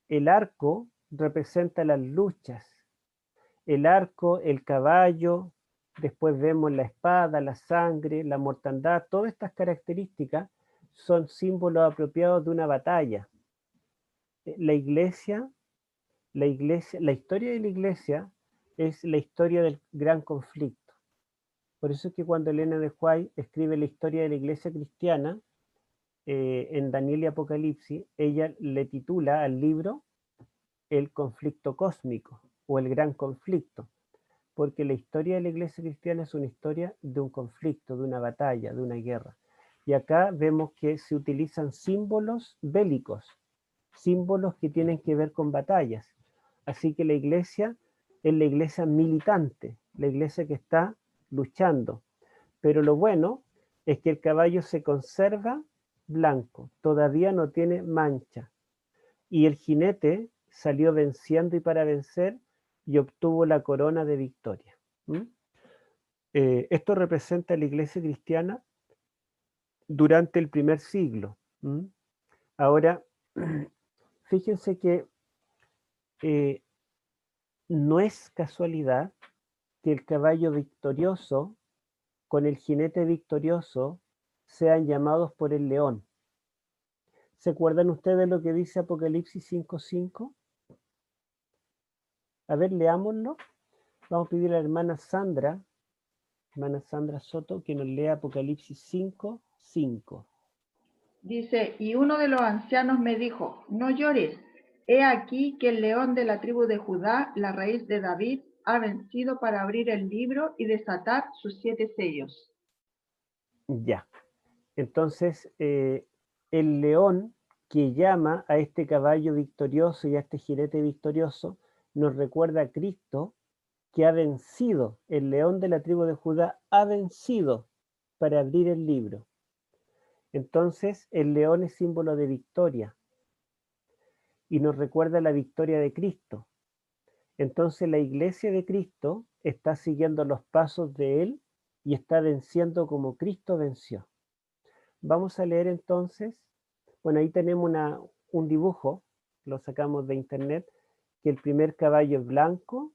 A: El arco representa las luchas. El arco, el caballo, después vemos la espada, la sangre, la mortandad, todas estas características son símbolos apropiados de una batalla. La historia de la iglesia es la historia del gran conflicto. Por eso es que cuando Elena de White escribe la historia de la iglesia cristiana, en Daniel y Apocalipsis, ella le titula al libro El conflicto cósmico o el gran conflicto, porque la historia de la iglesia cristiana es una historia de un conflicto, de una batalla, de una guerra. Y acá vemos que se utilizan símbolos bélicos, símbolos que tienen que ver con batallas. Así que la iglesia es la iglesia militante, la iglesia que está luchando. Pero lo bueno es que el caballo se conserva blanco, todavía no tiene mancha. Y el jinete salió venciendo y para vencer y obtuvo la corona de victoria. Esto representa a la iglesia cristiana durante el primer siglo. Ahora, fíjense que no es casualidad que el caballo victorioso con el jinete victorioso sean llamados por el león. ¿Se acuerdan ustedes lo que dice Apocalipsis 5:5? A ver, leámoslo. Vamos a pedir a la hermana Sandra Soto, que nos lea Apocalipsis 5:5.
E: Dice, y uno de los ancianos me dijo, no llores, he aquí que el león de la tribu de Judá, la raíz de David, ha vencido para abrir el libro y desatar sus 7 sellos.
A: Ya. Entonces, el león que llama a este caballo victorioso y a este jinete victorioso nos recuerda a Cristo que ha vencido, el león de la tribu de Judá ha vencido para abrir el libro. Entonces, el león es símbolo de victoria y nos recuerda la victoria de Cristo. Entonces, la iglesia de Cristo está siguiendo los pasos de él y está venciendo como Cristo venció. Vamos a leer entonces, bueno, ahí tenemos un dibujo, lo sacamos de internet, que el primer caballo es blanco,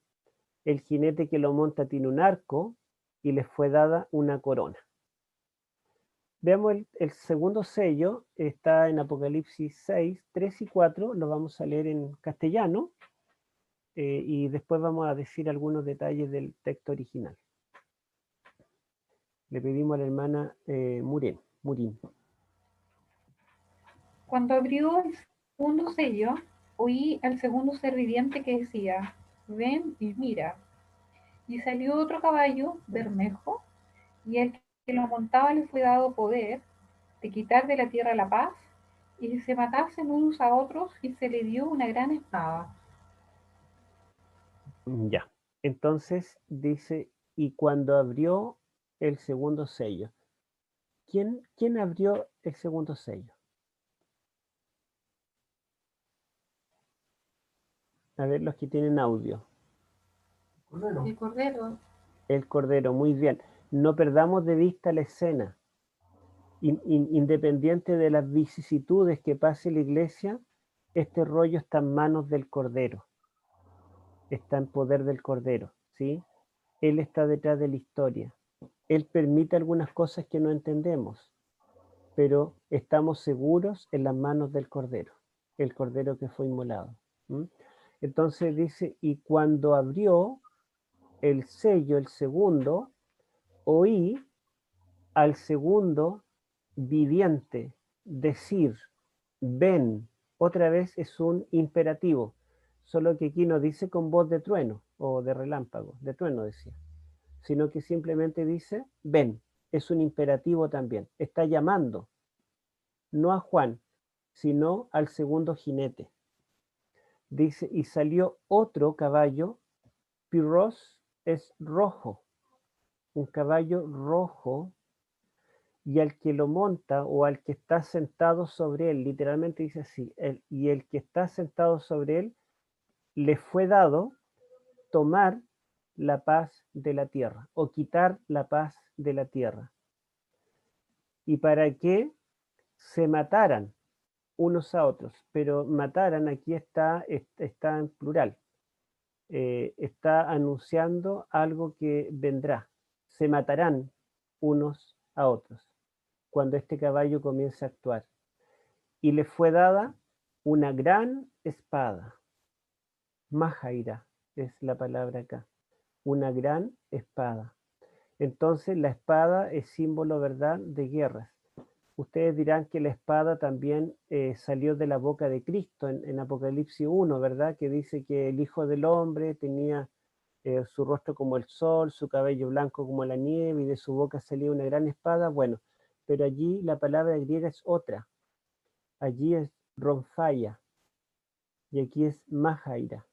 A: el jinete que lo monta tiene un arco y le fue dada una corona. Veamos el segundo sello, está en Apocalipsis 6, 3 y 4, lo vamos a leer en castellano y después vamos a decir algunos detalles del texto original. Le pedimos a la hermana Murín.
D: Cuando abrió el segundo sello, oí al segundo ser viviente que decía, ven y mira. Y salió otro caballo, bermejo, y el que lo montaba le fue dado poder de quitar de la tierra la paz y se matasen unos a otros y se le dio una gran espada.
A: Ya. Entonces dice, y cuando abrió el segundo sello. ¿Quién abrió el segundo sello? A ver, los que tienen audio.
D: El cordero.
A: El cordero, muy bien. No perdamos de vista la escena. Independiente de las vicisitudes que pase la iglesia, este rollo está en manos del cordero. Está en poder del cordero, ¿sí? Él está detrás de la historia. Él permite algunas cosas que no entendemos, pero estamos seguros en las manos del cordero, el cordero que fue inmolado. ¿Mm? Entonces dice, y cuando abrió el sello, el segundo, oí al segundo viviente decir, ven. Otra vez es un imperativo, solo que aquí no dice con voz de trueno o de relámpago, de trueno decía, sino que simplemente dice, ven. Es un imperativo también, está llamando, no a Juan, sino al segundo jinete. Dice, y salió otro caballo, pirros es rojo, un caballo rojo, y al que lo monta o al que está sentado sobre él, literalmente dice así, y el que está sentado sobre él, le fue dado tomar la paz de la tierra o quitar la paz de la tierra. Y para que se mataran unos a otros, pero mataran aquí está en plural, está anunciando algo que vendrá, se matarán unos a otros cuando este caballo comience a actuar. Y le fue dada una gran espada, Mahaira es la palabra acá, una gran espada. Entonces la espada es símbolo, ¿verdad?, de guerras. Ustedes dirán que la espada también salió de la boca de Cristo en Apocalipsis 1, ¿verdad? Que dice que el Hijo del Hombre tenía su rostro como el sol, su cabello blanco como la nieve, y de su boca salía una gran espada. Bueno, pero allí la palabra griega es otra. Allí es ronfaya, y aquí es mahaira.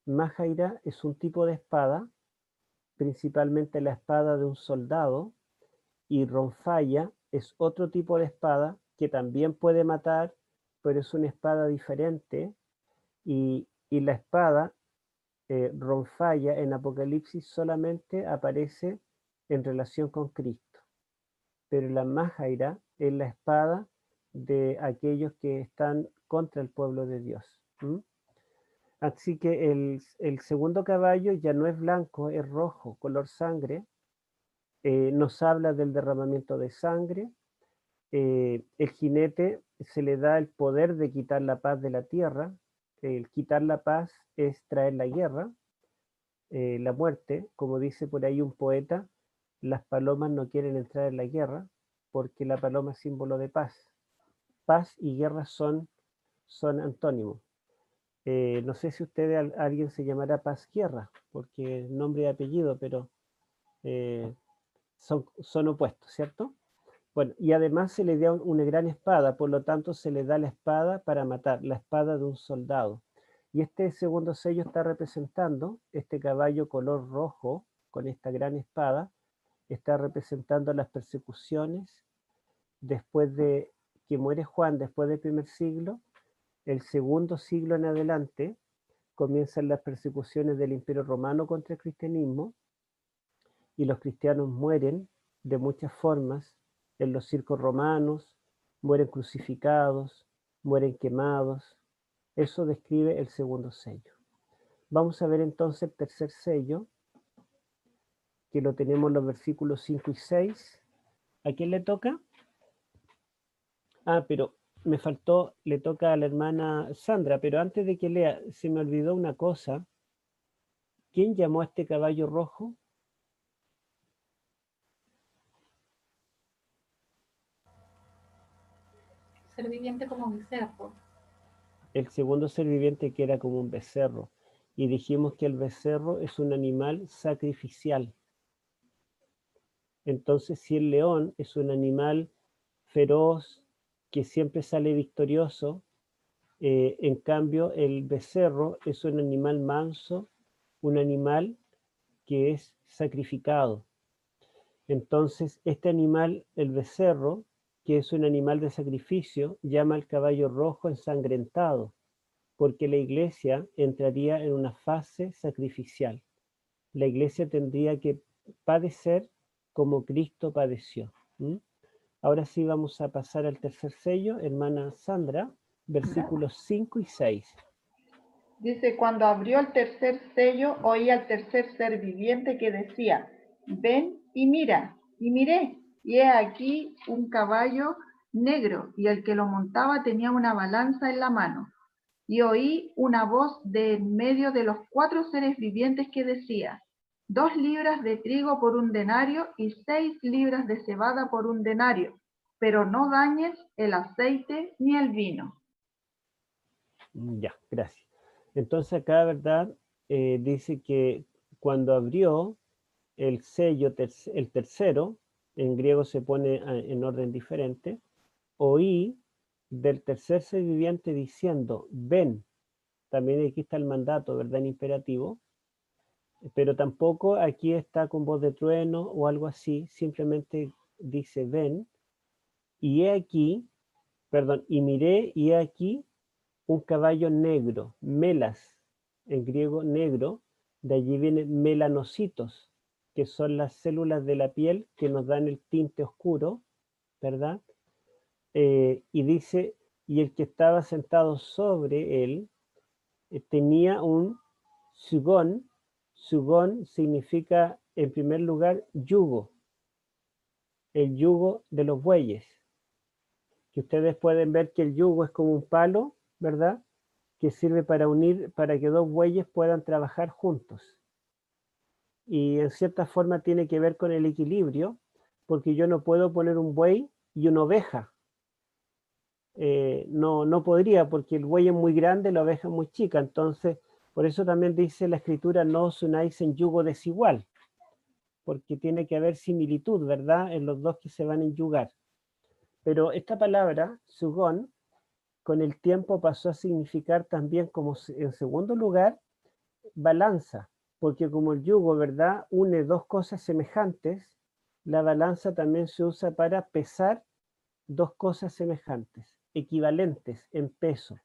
A: Mahaira es un tipo de espada, principalmente la espada de un soldado, y ronfaya es otro tipo de espada que también puede matar, pero es una espada diferente, y la espada ronfaya en Apocalipsis solamente aparece en relación con Cristo, pero la Mahaira es la espada de aquellos que están contra el pueblo de Dios. ¿Mm? Así que el segundo caballo ya no es blanco, es rojo, color sangre. Nos habla del derramamiento de sangre. El jinete se le da el poder de quitar la paz de la tierra. El quitar la paz es traer la guerra, la muerte. Como dice por ahí un poeta, las palomas no quieren entrar en la guerra porque la paloma es símbolo de paz. Paz y guerra son antónimos. No sé si alguien se llamará Paz Guerra, porque nombre y apellido, pero son opuestos, ¿cierto? Bueno, y además se le da una gran espada, por lo tanto se le da la espada para matar, la espada de un soldado. Y este segundo sello está representando este caballo color rojo con esta gran espada, está representando las persecuciones después de que muere Juan, después del primer siglo. El segundo siglo en adelante comienzan las persecuciones del Imperio Romano contra el cristianismo, y los cristianos mueren de muchas formas en los circos romanos, mueren crucificados, mueren quemados. Eso describe el segundo sello. Vamos a ver entonces el tercer sello, que lo tenemos en los versículos 5 y 6. ¿A quién le toca? Pero me faltó, le toca a la hermana Sandra, pero antes de que lea, se me olvidó una cosa. ¿Quién llamó a este caballo rojo?
D: Ser viviente como becerro.
A: El segundo ser viviente, que era como un becerro. Y dijimos que el becerro es un animal sacrificial. Entonces, si el león es un animal feroz, que siempre sale victorioso. En cambio, el becerro es un animal manso, un animal que es sacrificado. Entonces, este animal, el becerro, que es un animal de sacrificio, llama al caballo rojo ensangrentado, porque la iglesia entraría en una fase sacrificial. La iglesia tendría que padecer como Cristo padeció. Ahora sí vamos a pasar al tercer sello, hermana Sandra, versículos 5 y 6.
E: Dice, cuando abrió el tercer sello, oí al tercer ser viviente que decía, ven y mira, y miré, y he aquí un caballo negro, y el que lo montaba tenía una balanza en la mano. Y oí una voz de en medio de los 4 seres vivientes que decía, 2 libras de trigo por un denario y 6 libras de cebada por un denario, pero no dañes el aceite ni el vino.
A: Ya, gracias. Entonces acá, ¿verdad? Dice que cuando abrió el sello, el tercero, en griego se pone en orden diferente, oí del tercer ser viviente diciendo, ven. También aquí está el mandato, ¿verdad? En imperativo. Pero tampoco aquí está con voz de trueno o algo así, simplemente dice ven, y he aquí, perdón, y miré, y he aquí un caballo negro, melas, en griego negro, de allí vienen melanocitos, que son las células de la piel que nos dan el tinte oscuro, ¿verdad? Y dice, y el que estaba sentado sobre él tenía un sugón. Sugón significa, en primer lugar, yugo, el yugo de los bueyes, que ustedes pueden ver que el yugo es como un palo, ¿verdad? Que sirve para unir, para que 2 bueyes puedan trabajar juntos. Y en cierta forma tiene que ver con el equilibrio, porque yo no puedo poner un buey y una oveja. No podría, porque el buey es muy grande, la oveja es muy chica. Entonces, por eso también dice la escritura, no os unáis en yugo desigual, porque tiene que haber similitud, ¿verdad? En los dos que se van a enyugar. Pero esta palabra, sugón, con el tiempo pasó a significar también como, en segundo lugar, balanza, porque como el yugo, ¿verdad?, une 2 cosas semejantes, la balanza también se usa para pesar 2 cosas semejantes, equivalentes en peso.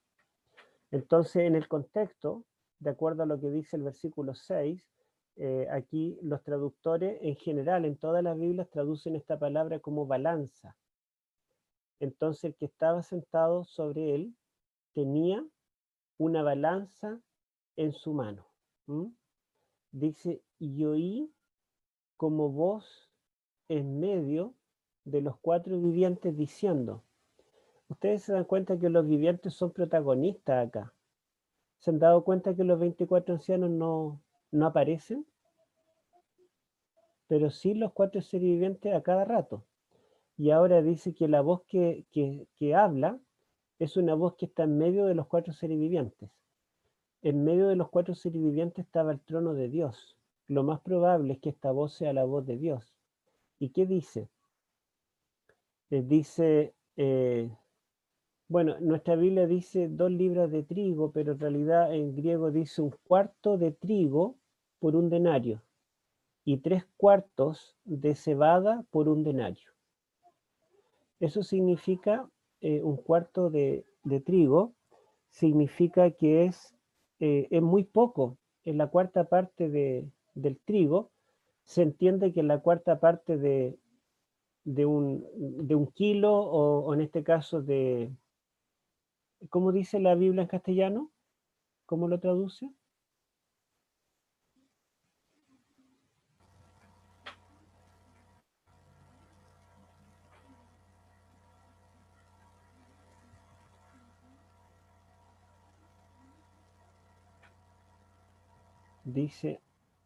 A: Entonces, en el contexto, de acuerdo a lo que dice el versículo 6, aquí los traductores en general, en todas las Biblias, traducen esta palabra como balanza. Entonces, el que estaba sentado sobre él tenía una balanza en su mano. Dice, y oí como voz en medio de los 4 vivientes diciendo, ustedes se dan cuenta que los vivientes son protagonistas acá. ¿Se han dado cuenta que los 24 ancianos no aparecen? Pero sí los 4 seres vivientes a cada rato. Y ahora dice que la voz que habla es una voz que está en medio de los 4 seres vivientes. En medio de los 4 seres vivientes estaba el trono de Dios. Lo más probable es que esta voz sea la voz de Dios. ¿Y qué dice? Dice, bueno, nuestra Biblia dice 2 libras de trigo, pero en realidad en griego dice 1/4 de trigo por un denario y 3/4 de cebada por un denario. Eso significa 1/4 de trigo, significa que es muy poco. En la 1/4 parte del trigo, se entiende que en la 1/4 parte de un kilo, o en este caso de, ¿cómo dice la Biblia en castellano? ¿Cómo lo traduce? Dice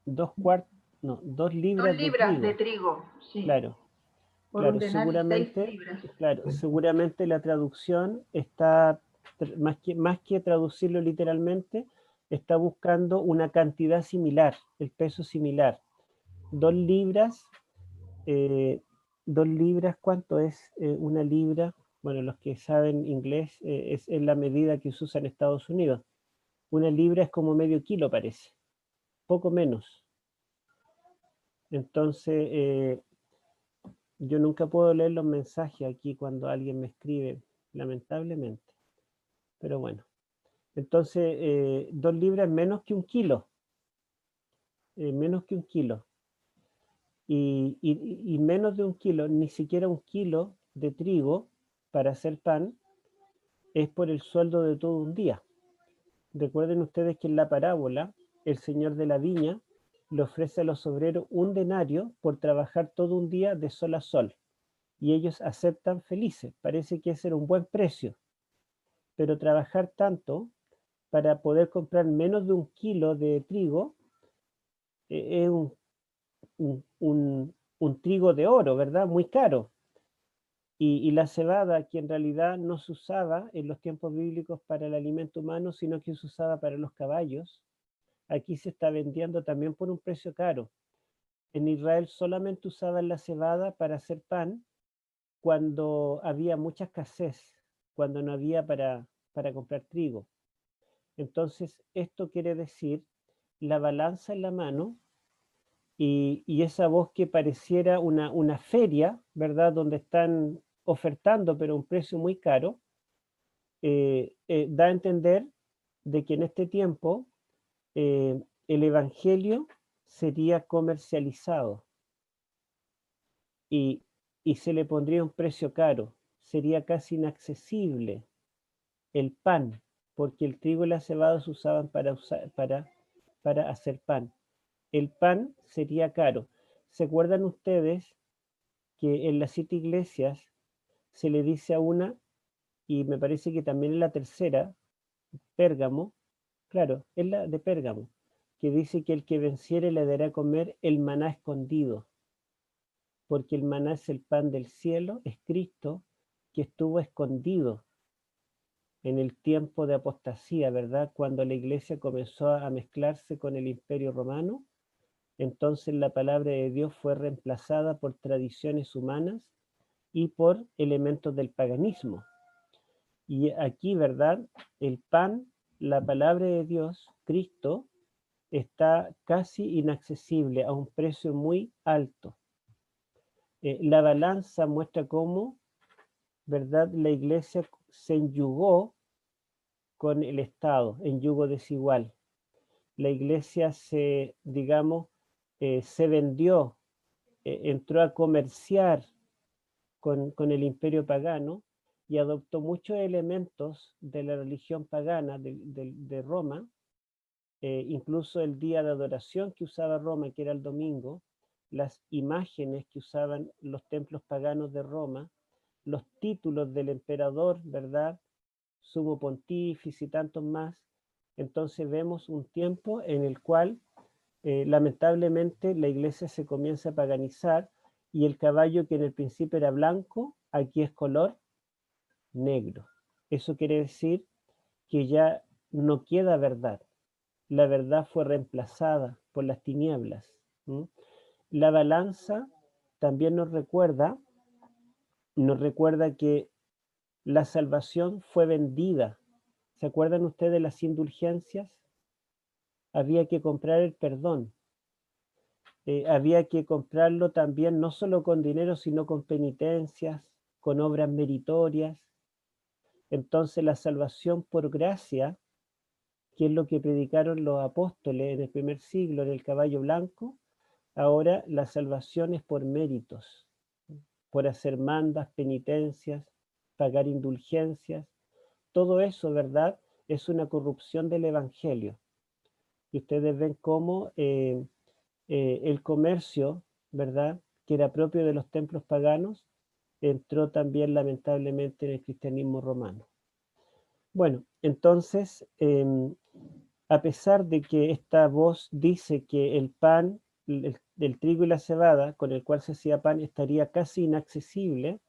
A: 2 libras
E: 2
A: de
E: libras de
A: trigo.
E: trigo, sí.
A: Claro,
E: Por
A: claro,
E: un denario 6 libras.
A: seguramente la traducción está, más que traducirlo literalmente, está buscando una cantidad similar, el peso similar. 2 libras, 2 libras, ¿cuánto es una libra? Bueno, los que saben inglés, es la medida que se usa en Estados Unidos. Una libra es como medio kilo, parece, poco menos. Entonces, yo nunca puedo leer los mensajes aquí cuando alguien me escribe, lamentablemente. Pero bueno, entonces 2 libras es menos que un kilo, menos que un kilo. Y menos de un kilo, ni siquiera un kilo de trigo para hacer pan, es por el sueldo de todo un día. Recuerden ustedes que en la parábola, el señor de la viña le ofrece a los obreros un denario por trabajar todo un día de sol a sol. Y ellos aceptan felices. Parece que ese era un buen precio. Pero trabajar tanto para poder comprar menos de un kilo de trigo es un trigo de oro, ¿verdad? Muy caro. Y la cebada, que en realidad no se usaba en los tiempos bíblicos para el alimento humano, sino que se usaba para los caballos, aquí se está vendiendo también por un precio caro. En Israel solamente usaban la cebada para hacer pan cuando había mucha escasez, cuando no había para comprar trigo. Entonces, esto quiere decir la balanza en la mano y esa voz que pareciera una feria, ¿verdad? Donde están ofertando, pero a un precio muy caro, da a entender de que en este tiempo el evangelio sería comercializado y, y se le pondría un precio caro, sería casi inaccesible el pan, porque el trigo y la cebada se usaban para hacer pan. El pan sería caro. ¿Se acuerdan ustedes que en las 7 iglesias se le dice a una, y me parece que también en la tercera, Pérgamo, claro, es la de Pérgamo, que dice que el que venciere le dará a comer el maná escondido, porque el maná es el pan del cielo, es Cristo, que estuvo escondido en el tiempo de apostasía, ¿verdad? Cuando la iglesia comenzó a mezclarse con el imperio romano, entonces la palabra de Dios fue reemplazada por tradiciones humanas y por elementos del paganismo. Y aquí, ¿verdad? El pan, la palabra de Dios, Cristo, está casi inaccesible a un precio muy alto. La balanza muestra cómo, ¿verdad? La iglesia se enyugó con el Estado, en yugo desigual. La iglesia se, digamos, se vendió, entró a comerciar con el imperio pagano y adoptó muchos elementos de la religión pagana de Roma, incluso el día de adoración que usaba Roma, que era el domingo, las imágenes que usaban los templos paganos de Roma, los títulos del emperador, ¿verdad? Sumo pontífice y tantos más. Entonces vemos un tiempo en el cual lamentablemente la iglesia se comienza a paganizar y el caballo que en el principio era blanco, aquí es color negro. Eso quiere decir que ya no queda verdad. La verdad fue reemplazada por las tinieblas. La balanza también nos recuerda que la salvación fue vendida. ¿Se acuerdan ustedes de las indulgencias? Había que comprar el perdón. Había que comprarlo también no solo con dinero, sino con penitencias, con obras meritorias. Entonces la salvación por gracia, que es lo que predicaron los apóstoles en el primer siglo, en el caballo blanco, ahora la salvación es por méritos, por hacer mandas, penitencias, pagar indulgencias. Todo eso, ¿verdad? Es una corrupción del evangelio. Y ustedes ven cómo el comercio, ¿verdad?, que era propio de los templos paganos, entró también lamentablemente en el cristianismo romano. Bueno, entonces, a pesar de que esta voz dice que el pan, el trigo y la cebada, con el cual se hacía pan, estaría casi inaccesible,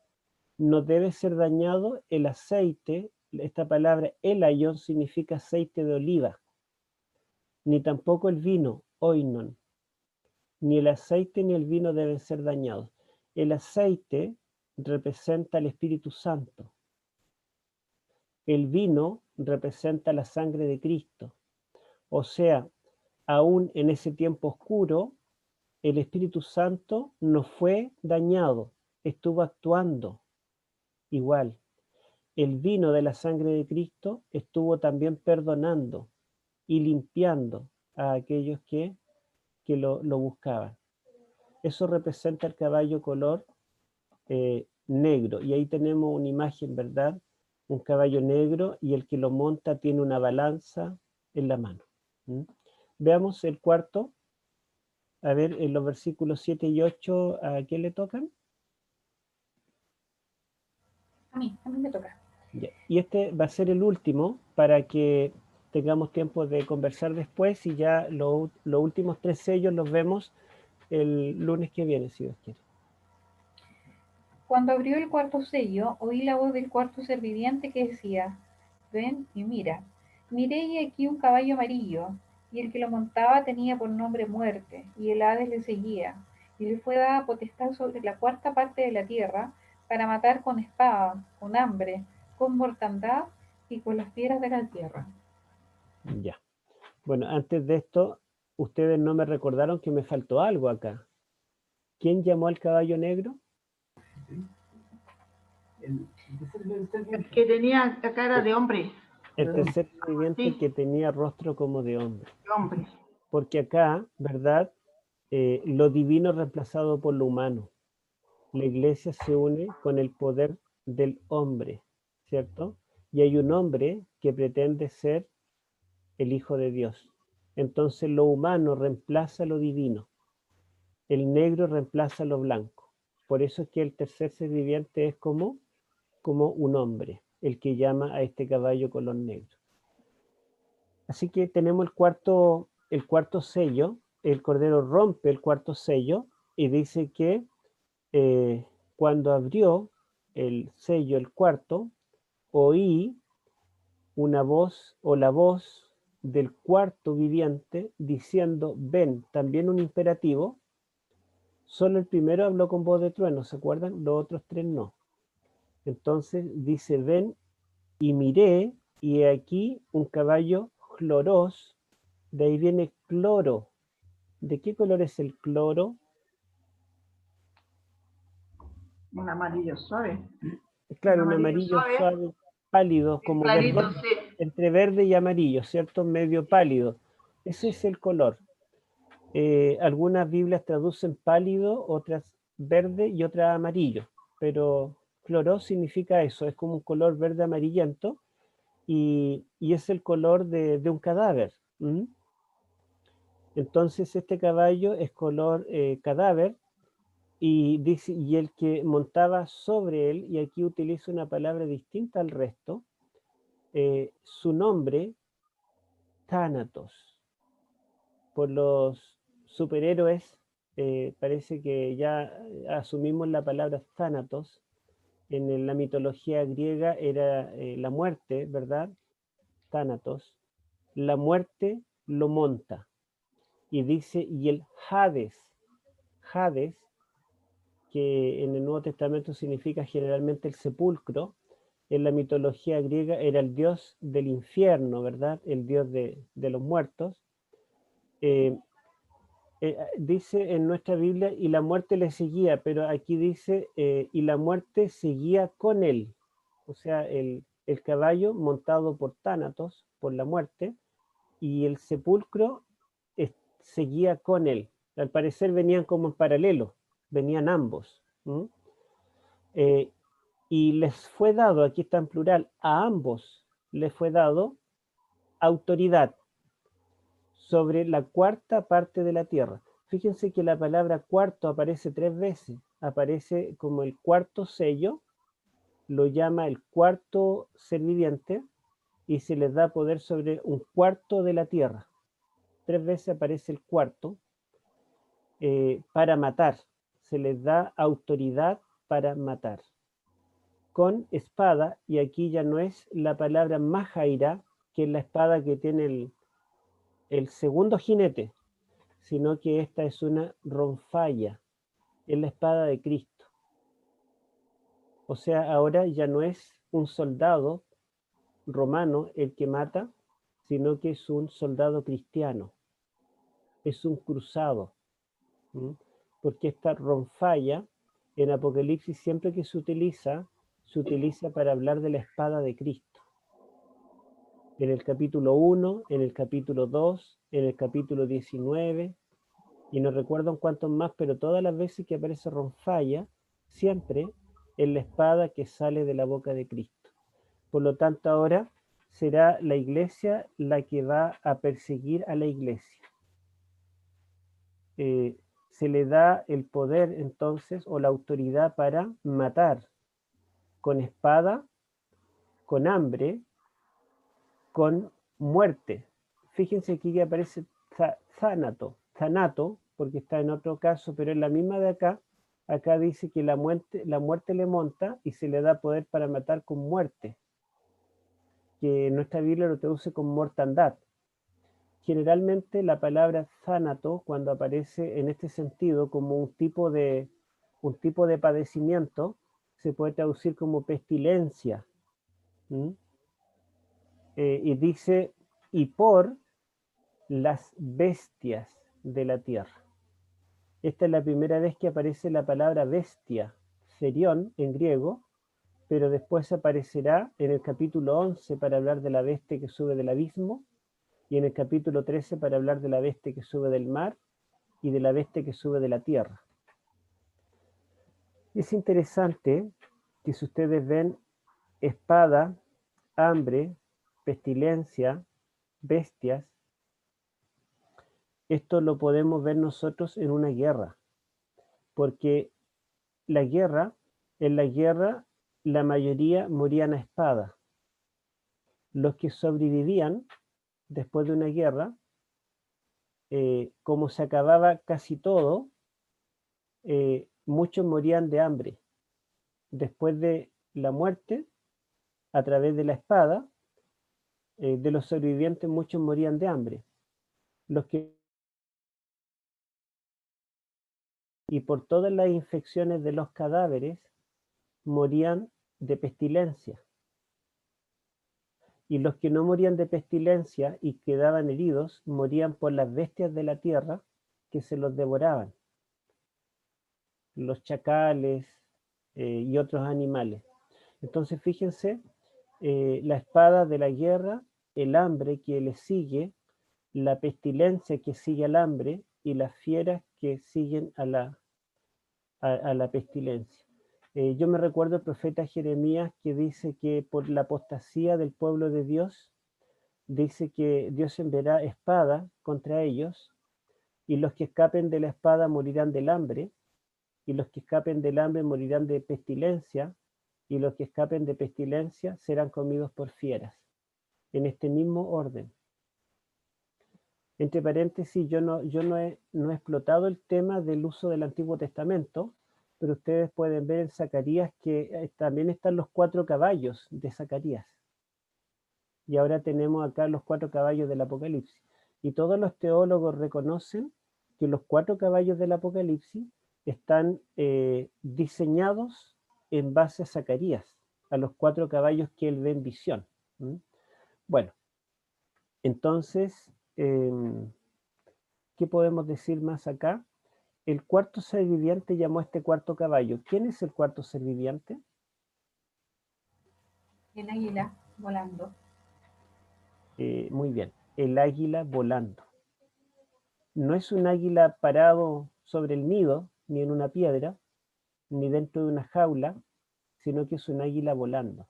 A: no debe ser dañado el aceite. Esta palabra elaion significa aceite de oliva, ni tampoco el vino, oinon. Ni el aceite ni el vino deben ser dañados. El aceite representa al Espíritu Santo. El vino representa la sangre de Cristo. O sea, aún en ese tiempo oscuro, el Espíritu Santo no fue dañado, estuvo actuando igual. El vino de la sangre de Cristo estuvo también perdonando y limpiando a aquellos que lo buscaban. Eso representa el caballo color negro. Y ahí tenemos una imagen, ¿verdad? Un caballo negro y el que lo monta tiene una balanza en la mano. Veamos el cuarto. A ver, en los versículos 7 y 8, ¿a quién le tocan?
D: A mí me toca.
A: Ya. Y este va a ser el último para que tengamos tiempo de conversar después y ya los últimos 3 sellos los vemos el lunes que viene, si Dios quiere.
D: Cuando abrió el cuarto sello, oí la voz del cuarto ser viviente que decía: ven y mira. Miré y aquí un caballo amarillo, y el que lo montaba tenía por nombre Muerte, y el Hades le seguía, y le fue dada potestad sobre la cuarta parte de la tierra, para matar con espada, con hambre, con mortandad y con las piedras de la tierra.
A: Ya. Bueno, antes de esto, ustedes no me recordaron que me faltó algo acá. ¿Quién llamó al caballo negro?
E: El que tenía la cara de hombre.
A: El tercer viviente que tenía rostro como de hombre.
E: Hombre.
A: Porque acá, ¿verdad? Lo divino reemplazado por lo humano. La iglesia se une con el poder del hombre, ¿cierto? Y hay un hombre que pretende ser el Hijo de Dios. Entonces lo humano reemplaza lo divino. El negro reemplaza lo blanco. Por eso es que el tercer ser viviente es como un hombre, el que llama a este caballo color negro. Así que tenemos el cuarto sello. El Cordero rompe el cuarto sello y dice que cuando abrió el sello, el cuarto, oí una voz o la voz del cuarto viviente diciendo, ven, también un imperativo. Solo el primero habló con voz de trueno, ¿se acuerdan? Los otros 3 no. Entonces dice, ven, y miré, y aquí un caballo cloros, de ahí viene cloro. ¿De qué color es el cloro?
E: Un amarillo suave.
A: Claro, un amarillo suave, pálido, como
E: clarito,
A: verde,
E: sí.
A: entre verde y amarillo, ¿cierto? Medio pálido. Ese es el color. Algunas Biblias traducen pálido, otras verde y otras amarillo, pero cloro significa eso, es como un color verde amarillento y es el color de un cadáver. Entonces este caballo es color cadáver y dice, y el que montaba sobre él, y aquí utiliza una palabra distinta al resto, su nombre, Thanatos. Por los superhéroes, parece que ya asumimos la palabra Thanatos. En la mitología griega era la muerte, ¿verdad? Thanatos. La muerte lo monta. Y dice, y el Hades, que en el Nuevo Testamento significa generalmente el sepulcro, en la mitología griega era el dios del infierno, ¿verdad? El dios de los muertos. Dice en nuestra Biblia, y la muerte le seguía, pero aquí dice, y la muerte seguía con él. O sea, el caballo montado por Tánatos, por la muerte, y el sepulcro seguía con él. Al parecer venían como en paralelo, venían ambos. Y les fue dado, aquí está en plural, a ambos les fue dado autoridad sobre la cuarta parte de la tierra. Fíjense que la palabra cuarto aparece 3 veces. Aparece como el cuarto sello, lo llama el cuarto ser viviente y se les da poder sobre un cuarto de la tierra. 3 veces aparece el cuarto para matar. Se les da autoridad para matar. Con espada, y aquí ya no es la palabra majaira, que es la espada que tiene el segundo jinete, sino que esta es una ronfalla, es la espada de Cristo. O sea, ahora ya no es un soldado romano el que mata, sino que es un soldado cristiano, es un cruzado. Porque esta ronfalla en Apocalipsis siempre que se utiliza para hablar de la espada de Cristo. En el capítulo 1, en el capítulo 2, en el capítulo 19, y no recuerdo en cuántos más, pero todas las veces que aparece ronfalla, siempre es la espada que sale de la boca de Cristo. Por lo tanto, ahora será la iglesia la que va a perseguir a la iglesia. Se le da el poder entonces o la autoridad para matar con espada, con hambre, con muerte. Fíjense aquí que aparece thanato, porque está en otro caso, pero es la misma de acá. Acá dice que la muerte le monta y se le da poder para matar con muerte, que nuestra Biblia lo traduce como mortandad. Generalmente la palabra thanato, cuando aparece en este sentido como un tipo de padecimiento, se puede traducir como pestilencia. Y dice, y por las bestias de la tierra. Esta es la primera vez que aparece la palabra bestia, therion en griego, pero después aparecerá en el capítulo 11 para hablar de la bestia que sube del abismo, y en el capítulo 13 para hablar de la bestia que sube del mar y de la bestia que sube de la tierra. Es interesante que si ustedes ven espada, hambre, pestilencia, bestias, esto lo podemos ver nosotros en una guerra, porque en la guerra la mayoría morían a espada. Los que sobrevivían después de una guerra, como se acababa casi todo, muchos morían de hambre. Después de la muerte, a través de la espada, de los sobrevivientes muchos morían de hambre. Y por todas las infecciones de los cadáveres morían de pestilencia. Y los que no morían de pestilencia y quedaban heridos, morían por las bestias de la tierra que se los devoraban. Los chacales y otros animales. Entonces fíjense, la espada de la guerra, el hambre que le sigue, la pestilencia que sigue al hambre y las fieras que siguen a la pestilencia. Yo me recuerdo el profeta Jeremías que dice que por la apostasía del pueblo de Dios, dice que Dios enviará espada contra ellos, y los que escapen de la espada morirán del hambre, y los que escapen del hambre morirán de pestilencia, y los que escapen de pestilencia serán comidos por fieras, en este mismo orden. Entre paréntesis, yo no he explotado el tema del uso del Antiguo Testamento, pero ustedes pueden ver en Zacarías que también están los 4 caballos de Zacarías. Y ahora tenemos acá los 4 caballos del Apocalipsis. Y todos los teólogos reconocen que los 4 caballos del Apocalipsis están diseñados en base a Zacarías, a los 4 caballos que él ve en visión. Bueno, entonces, ¿qué podemos decir más acá? El cuarto ser viviente llamó a este cuarto caballo. ¿Quién es el cuarto ser viviente?
D: El águila volando.
A: Muy bien, el águila volando. No es un águila parado sobre el nido, ni en una piedra, ni dentro de una jaula, sino que es un águila volando.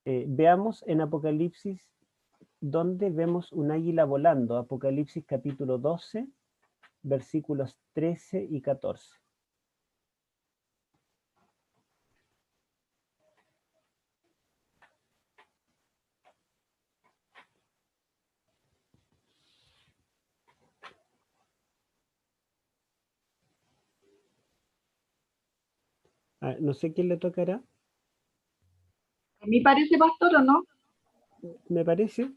A: Veamos en Apocalipsis dónde vemos un águila volando. Apocalipsis capítulo 12, versículos 13 y 14. No sé quién le tocará.
E: ¿A mí parece, pastor, o no?
A: ¿Me parece?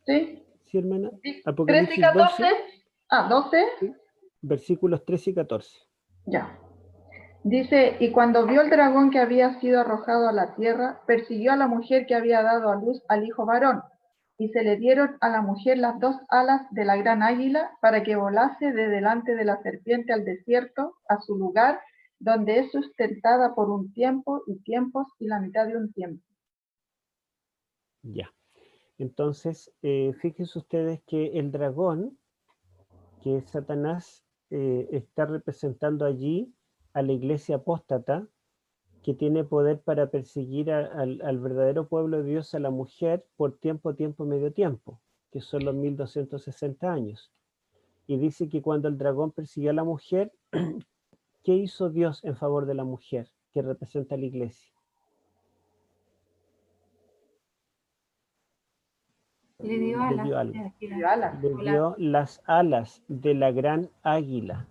E: Sí.
A: Sí, hermana.
E: 13 y
A: Apocalipsis
E: 14.
A: 12.
E: Ah, 12.
A: Sí, versículos 13 y 14.
E: Ya. Dice, y cuando vio el dragón que había sido arrojado a la tierra, persiguió a la mujer que había dado a luz al hijo varón, y se le dieron a la mujer las 2 alas de la gran águila para que volase de delante de la serpiente al desierto, a su lugar, donde es sustentada por un tiempo y tiempos y la mitad de un tiempo.
A: Ya. Entonces, fíjense ustedes que el dragón, que es Satanás, está representando allí a la iglesia apóstata, que tiene poder para perseguir al verdadero pueblo de Dios, a la mujer, por tiempo, medio tiempo, que son los 1260 años. Y dice que cuando el dragón persiguió a la mujer, ¿qué hizo Dios en favor de la mujer, que representa a la iglesia?
D: Le dio
A: Le
D: alas
A: dio
D: de
A: algo.
D: águila.
A: Le dio las alas de la gran águila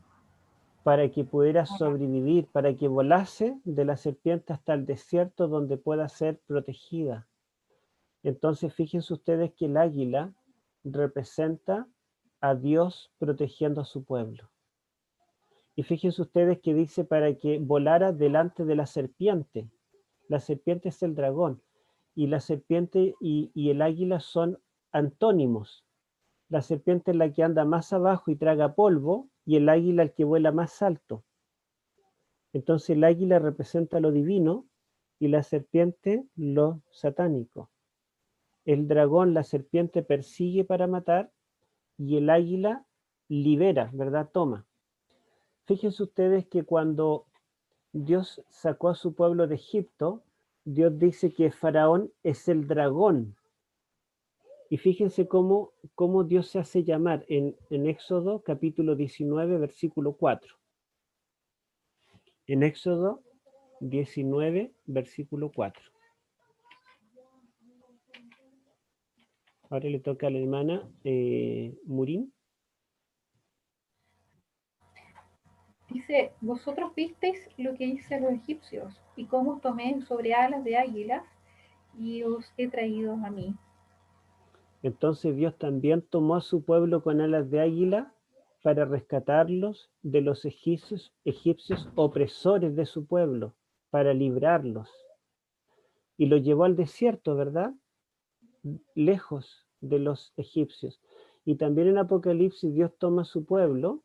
A: para que pudiera sobrevivir, para que volase de la serpiente hasta el desierto donde pueda ser protegida. Entonces fíjense ustedes que el águila representa a Dios protegiendo a su pueblo. Y fíjense ustedes que dice para que volara delante de la serpiente. La serpiente es el dragón, y la serpiente y el águila son antónimos. La serpiente es la que anda más abajo y traga polvo, y el águila el que vuela más alto. Entonces el águila representa lo divino y la serpiente lo satánico. El dragón, la serpiente, persigue para matar, y el águila libera, ¿verdad? Toma. Fíjense ustedes que cuando Dios sacó a su pueblo de Egipto, Dios dice que Faraón es el dragón. Y fíjense cómo Dios se hace llamar en Éxodo capítulo 19, versículo 4. En Éxodo 19, versículo 4. Ahora le toca a la hermana Murín.
D: Dice, vosotros visteis lo que hice a los egipcios, y cómo tomé sobre alas de águilas, y os he traído a mí.
A: Entonces Dios también tomó a su pueblo con alas de águila para rescatarlos de los egipcios opresores de su pueblo, para librarlos. Y los llevó al desierto, ¿verdad? Lejos de los egipcios. Y también en Apocalipsis Dios toma a su pueblo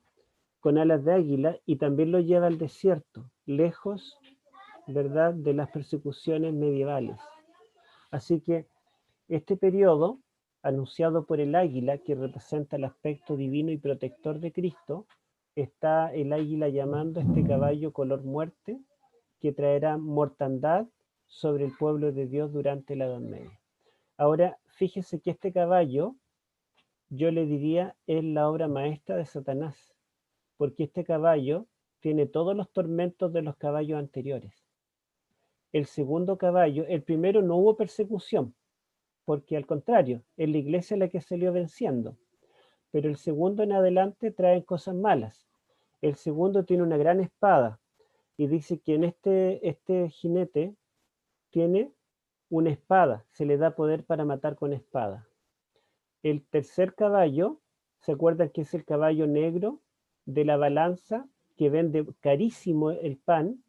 A: con alas de águila y también lo lleva al desierto, lejos, ¿verdad?, de las persecuciones medievales. Así que este periodo, anunciado por el águila, que representa el aspecto divino y protector de Cristo, está el águila llamando a este caballo color muerte, que traerá mortandad sobre el pueblo de Dios durante la Edad Media. Ahora, fíjese que este caballo, yo le diría, es la obra maestra de Satanás, porque este caballo tiene todos los tormentos de los caballos anteriores. El segundo caballo, el primero no hubo persecución, porque al contrario, es la iglesia la que salió venciendo. Pero el segundo en adelante trae cosas malas. El segundo tiene una gran espada, y dice que en este jinete tiene una espada, se le da poder para matar con espada. El tercer caballo, ¿se acuerdan que es el caballo negro de la balanza, que vende carísimo el pan?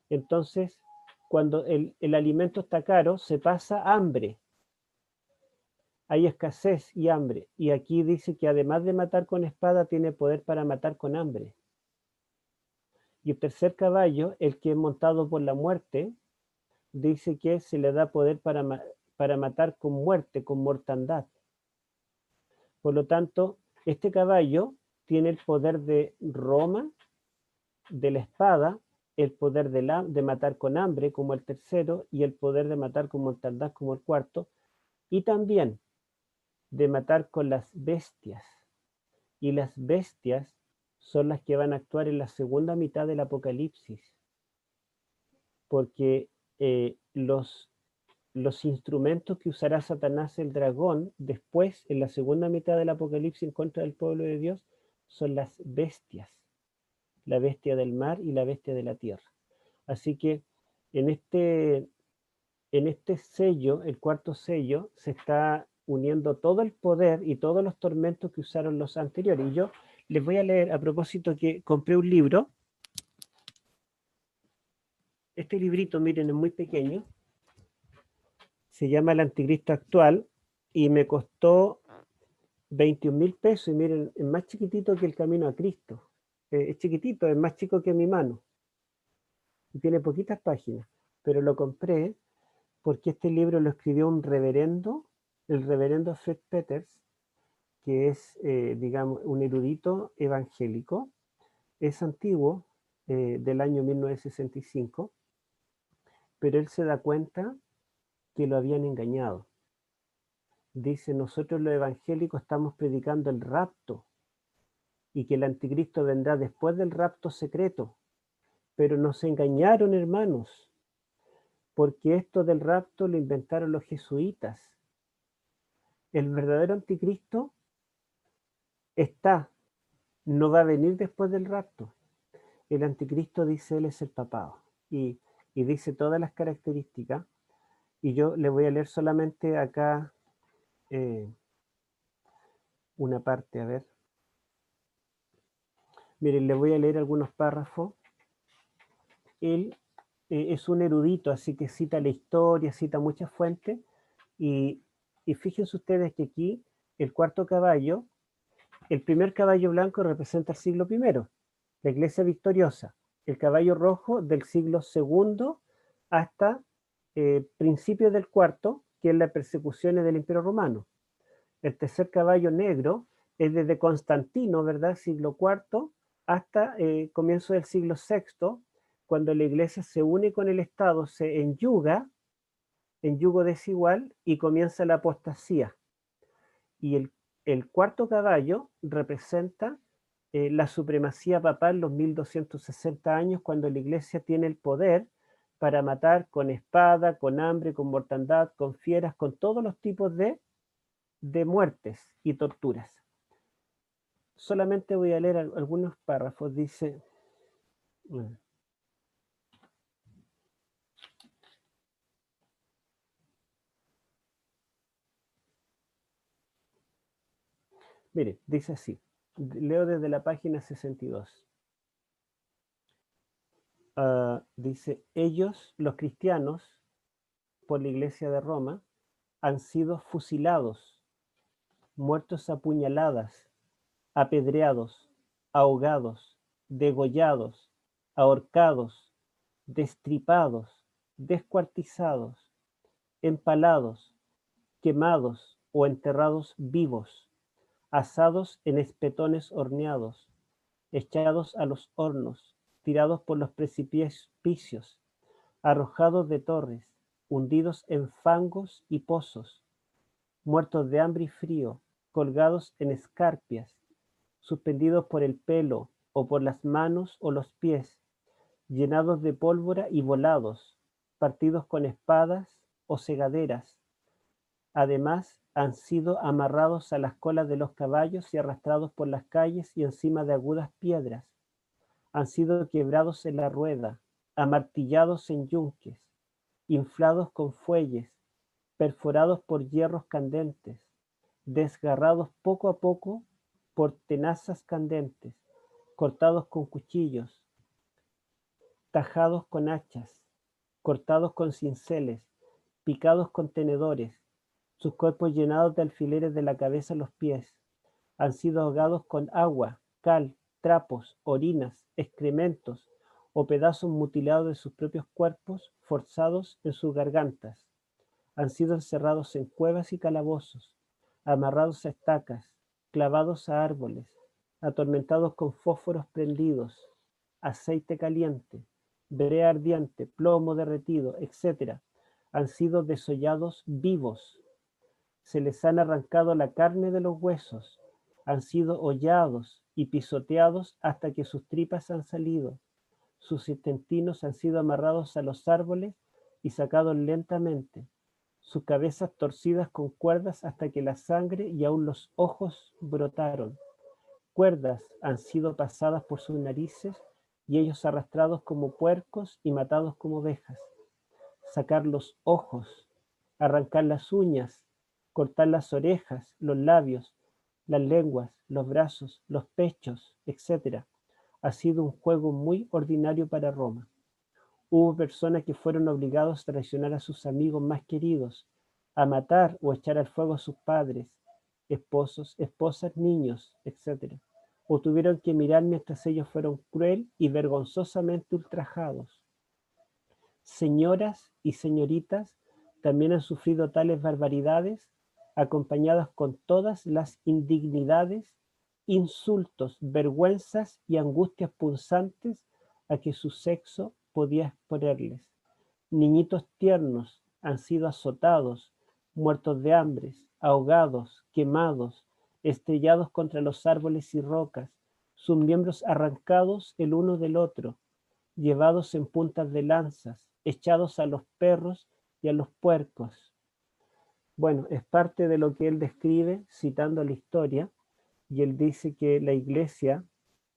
A: Entonces, cuando el alimento está caro, se pasa hambre. Hay escasez y hambre. Y aquí dice que además de matar con espada, tiene poder para matar con hambre. Y el tercer caballo, el que es montado por la muerte, dice que se le da poder para matar con muerte, con mortandad. Por lo tanto, este caballo tiene el poder de Roma, de la espada, el poder de matar con hambre como el tercero, y el poder de matar con mortandad como el cuarto, y también de matar con las bestias. Y las bestias son las que van a actuar en la segunda mitad del Apocalipsis, porque los instrumentos que usará Satanás el dragón después, en la segunda mitad del Apocalipsis, en contra del pueblo de Dios, son las bestias, la bestia del mar y la bestia de la tierra. Así que en este sello, el cuarto sello, se está uniendo todo el poder y todos los tormentos que usaron los anteriores. Y yo les voy a leer, a propósito, que compré un libro Este librito, miren, es muy pequeño. Se llama El Anticristo Actual y me costó 21.000 pesos. Y miren, es más chiquitito que El Camino a Cristo. Es chiquitito, es más chico que mi mano. Y tiene poquitas páginas. Pero lo compré porque este libro lo escribió un reverendo, el reverendo Fred Peters, que es, digamos, un erudito evangélico. Es antiguo, del año 1965, pero él se da cuenta que lo habían engañado. Dice, nosotros los evangélicos estamos predicando el rapto y que el anticristo vendrá después del rapto secreto, pero nos engañaron, hermanos, porque esto del rapto lo inventaron los jesuitas. El verdadero anticristo no va a venir después del rapto. El anticristo, dice él, es el papado y dice todas las características, y yo le voy a leer solamente acá una parte, a ver. Miren, le voy a leer algunos párrafos. Él es un erudito, así que cita la historia, cita muchas fuentes, y fíjense ustedes que aquí el cuarto caballo, el primer caballo blanco representa el siglo I, la iglesia victoriosa. El caballo rojo del siglo II hasta principios del cuarto, que es las persecuciones del Imperio Romano. El tercer caballo negro es desde Constantino, ¿verdad? Siglo IV hasta comienzo del siglo VI, cuando la iglesia se une con el Estado, se enyuga, en yugo desigual, y comienza la apostasía. Y el cuarto caballo representa la supremacía papal, los 1260 años, cuando la iglesia tiene el poder para matar con espada, con hambre, con mortandad, con fieras, con todos los tipos de muertes y torturas. Solamente voy a leer algunos párrafos. Dice, mire, dice así, leo desde la página 62. Dice, ellos, los cristianos, por la iglesia de Roma, han sido fusilados, muertos a puñaladas, apedreados, ahogados, degollados, ahorcados, destripados, descuartizados, empalados, quemados o enterrados vivos, asados en espetones horneados, echados a los hornos, tirados por los precipicios, arrojados de torres, hundidos en fangos y pozos, muertos de hambre y frío, colgados en escarpias, suspendidos por el pelo o por las manos o los pies, llenados de pólvora y volados, partidos con espadas o segaderas. Además, han sido amarrados a las colas de los caballos y arrastrados por las calles y encima de agudas piedras. Han sido quebrados en la rueda, amartillados en yunques, inflados con fuelles, perforados por hierros candentes, desgarrados poco a poco por tenazas candentes, cortados con cuchillos, tajados con hachas, cortados con cinceles, picados con tenedores, sus cuerpos llenados de alfileres de la cabeza a los pies. Han sido ahogados con agua, cal, trapos, orinas, excrementos o pedazos mutilados de sus propios cuerpos forzados en sus gargantas. Han sido encerrados en cuevas y calabozos, amarrados a estacas, clavados a árboles, atormentados con fósforos prendidos, aceite caliente, brea ardiente, plomo derretido, etc. Han sido desollados vivos. Se les han arrancado la carne de los huesos, han sido hollados y pisoteados hasta que sus tripas han salido. Sus intestinos han sido amarrados a los árboles y sacados lentamente, sus cabezas torcidas con cuerdas hasta que la sangre y aún los ojos brotaron. Cuerdas han sido pasadas por sus narices y ellos arrastrados como puercos y matados como ovejas. Sacar los ojos, arrancar las uñas, cortar las orejas, los labios, las lenguas, los brazos, los pechos, etc. Ha sido un juego muy ordinario para Roma. Hubo personas que fueron obligados a traicionar a sus amigos más queridos, a matar o echar al fuego a sus padres, esposos, esposas, niños, etc. O tuvieron que mirar mientras ellos fueron cruel y vergonzosamente ultrajados. Señoras y señoritas también han sufrido tales barbaridades, acompañadas con todas las indignidades, insultos, vergüenzas y angustias punzantes a que su sexo podía exponerles. Niñitos tiernos han sido azotados, muertos de hambre, ahogados, quemados, estrellados contra los árboles y rocas, sus miembros arrancados el uno del otro, llevados en puntas de lanzas, echados a los perros y a los puercos. Bueno, es parte de lo que él describe citando la historia, y él dice que la iglesia,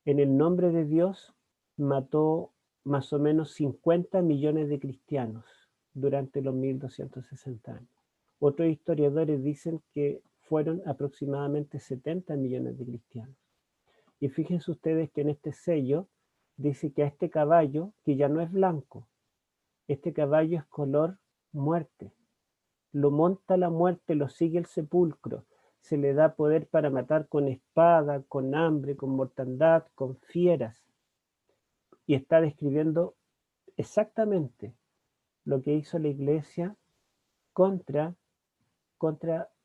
A: en el nombre de Dios, mató más o menos 50 millones de cristianos durante los 1260 años. Otros historiadores dicen que fueron aproximadamente 70 millones de cristianos. Y fíjense ustedes que en este sello dice que a este caballo, que ya no es blanco, este caballo es color muerte. Lo monta la muerte, lo sigue el sepulcro. Se le da poder para matar con espada, con hambre, con mortandad, con fieras. Y está describiendo exactamente lo que hizo la iglesia contra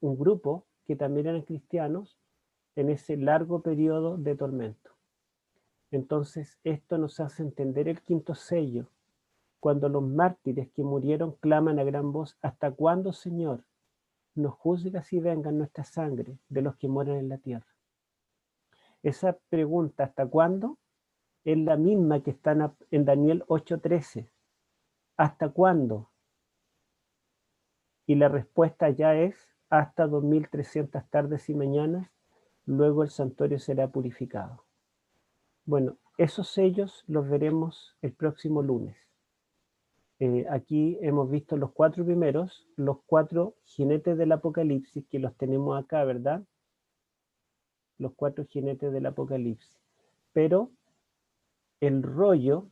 A: un grupo que también eran cristianos en ese largo periodo de tormento. Entonces, esto nos hace entender el quinto sello, cuando los mártires que murieron claman a gran voz: ¿hasta cuándo, Señor, nos juzgas y vengan nuestra sangre de los que mueren en la tierra? Esa pregunta, ¿hasta cuándo?, es la misma que está en Daniel 8:13. ¿Hasta cuándo? Y la respuesta ya es: hasta 2300 tardes y mañanas, luego el santuario será purificado. Bueno, esos sellos los veremos el próximo lunes. Aquí hemos visto los 4 primeros, los 4 jinetes del Apocalipsis, que los tenemos acá, ¿verdad? Los 4 jinetes del Apocalipsis. Pero el rollo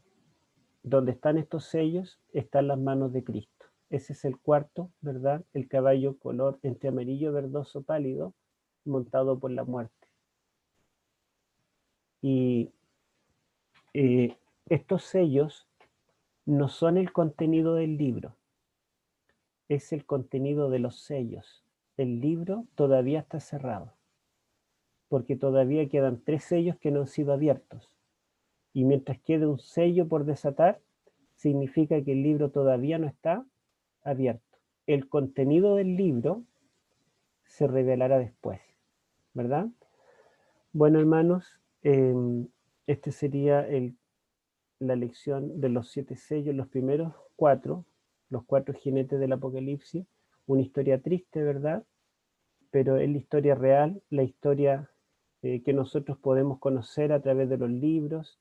A: donde están estos sellos está en las manos de Cristo. Ese es el cuarto, ¿verdad? El caballo color entre amarillo, verdoso, pálido, montado por la muerte. Y estos sellos no son el contenido del libro, es el contenido de los sellos. El libro todavía está cerrado, porque todavía quedan 3 sellos que no han sido abiertos. Y mientras quede un sello por desatar, significa que el libro todavía no está abierto. El contenido del libro se revelará después, ¿verdad? Bueno, hermanos, este sería la lección de los 7 sellos, los primeros 4, los 4 jinetes del Apocalipsis. Una historia triste, ¿verdad? Pero es la historia real, la historia que nosotros podemos conocer a través de los libros,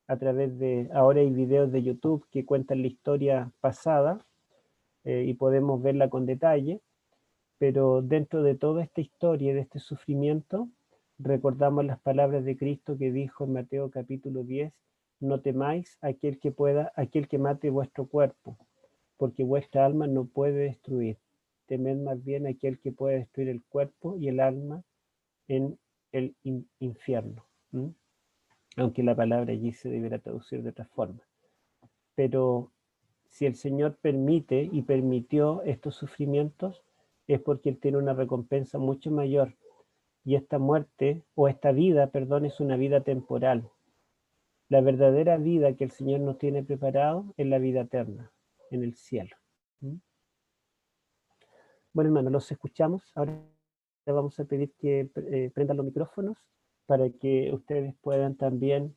A: a través de, ahora hay videos de YouTube que cuentan la historia pasada y podemos verla con detalle, pero dentro de toda esta historia, de este sufrimiento, recordamos las palabras de Cristo que dijo en Mateo capítulo 10: no temáis aquel que mate vuestro cuerpo, porque vuestra alma no puede destruir. Temed más bien aquel que puede destruir el cuerpo y el alma en el infierno. Aunque la palabra allí se deberá traducir de otra forma. Pero si el Señor permite y permitió estos sufrimientos, es porque Él tiene una recompensa mucho mayor. Y esta muerte, o esta vida, perdón, es una vida temporal. La verdadera vida que el Señor nos tiene preparado es la vida eterna, en el cielo. Bueno, hermanos, los escuchamos. Ahora vamos a pedir que prendan los micrófonos para que ustedes puedan también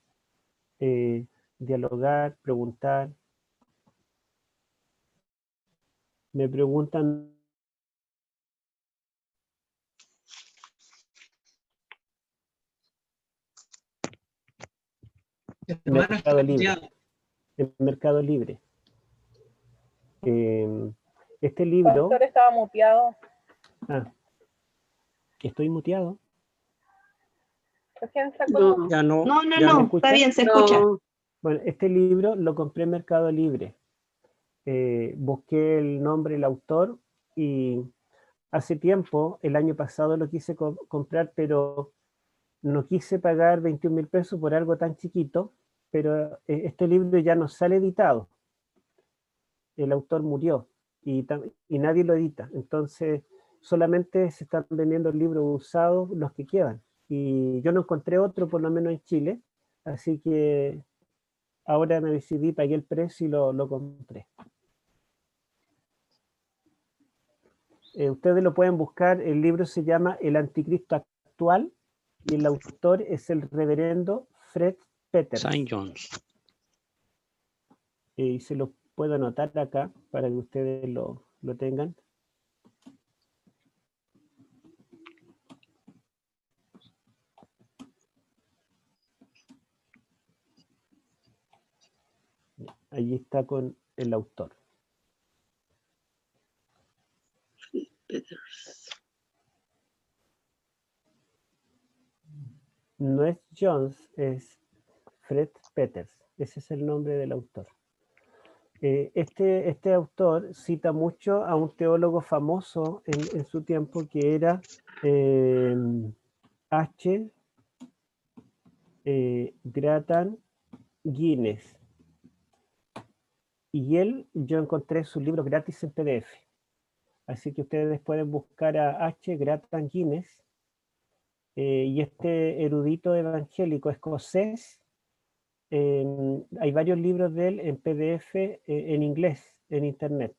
A: dialogar, preguntar. Me preguntan. Mercado Libre. En Mercado Libre. Este libro.
F: Pastor, estaba muteado.
A: ¿Estoy muteado?
F: Recién sacó.
G: No, ya no.
A: ¿Ya me escucha?
G: Está bien, se escucha.
A: Bueno, este libro lo compré en Mercado Libre. Busqué el nombre del autor y hace tiempo, el año pasado lo quise comprar, pero no quise pagar 21.000 pesos por algo tan chiquito, pero este libro ya no sale editado. El autor murió y nadie lo edita. Entonces, solamente se están vendiendo libros usados los que quedan. Y yo no encontré otro, por lo menos en Chile, así que ahora me decidí, pagué el precio y lo compré. Ustedes lo pueden buscar, el libro se llama El Anticristo Actual y el autor es el reverendo Fred Peters.
F: St. John's.
A: Y se lo puedo anotar acá para que ustedes lo tengan. Allí está con el autor.
G: Peters.
A: No es Jones, es Fred Peters. Ese es el nombre del autor. Este autor cita mucho a un teólogo famoso en su tiempo que era H. Grattan Guinness. Y yo encontré sus libros gratis en PDF. Así que ustedes pueden buscar a H. Grattan Guinness y este erudito evangélico escocés. Hay varios libros de él en PDF en inglés, en internet.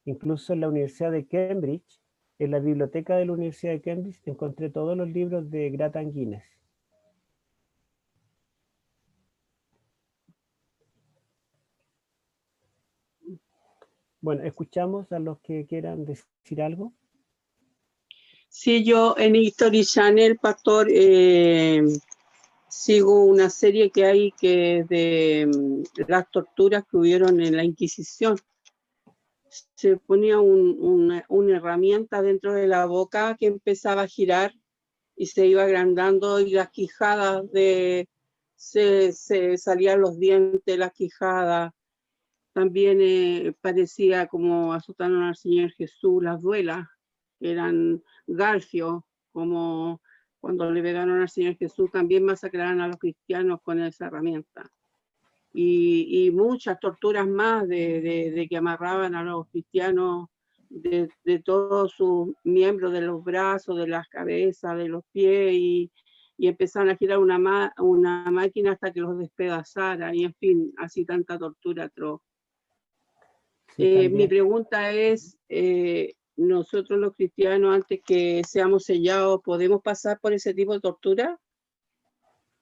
A: Incluso en la Universidad de Cambridge, en la biblioteca de la Universidad de Cambridge, encontré todos los libros de Grattan Guinness. Bueno, escuchamos a los que quieran decir algo.
G: Sí, yo en History Channel, pastor, sigo una serie que hay que de las torturas que hubieron en la Inquisición. Se ponía una herramienta dentro de la boca que empezaba a girar y se iba agrandando y las quijadas se salían los dientes, las quijadas. También parecía como asustaron al Señor Jesús, las duelas, que eran garfios, como cuando le pegaron al Señor Jesús, también masacraron a los cristianos con esa herramienta. Y muchas torturas más de que amarraban a los cristianos de todos sus miembros, de los brazos, de las cabezas, de los pies, y empezaron a girar una máquina hasta que los despedazara, y en fin, así tanta tortura atroz.
A: Sí,
G: Mi pregunta es, nosotros los cristianos, antes que seamos sellados, ¿podemos pasar por ese tipo de tortura?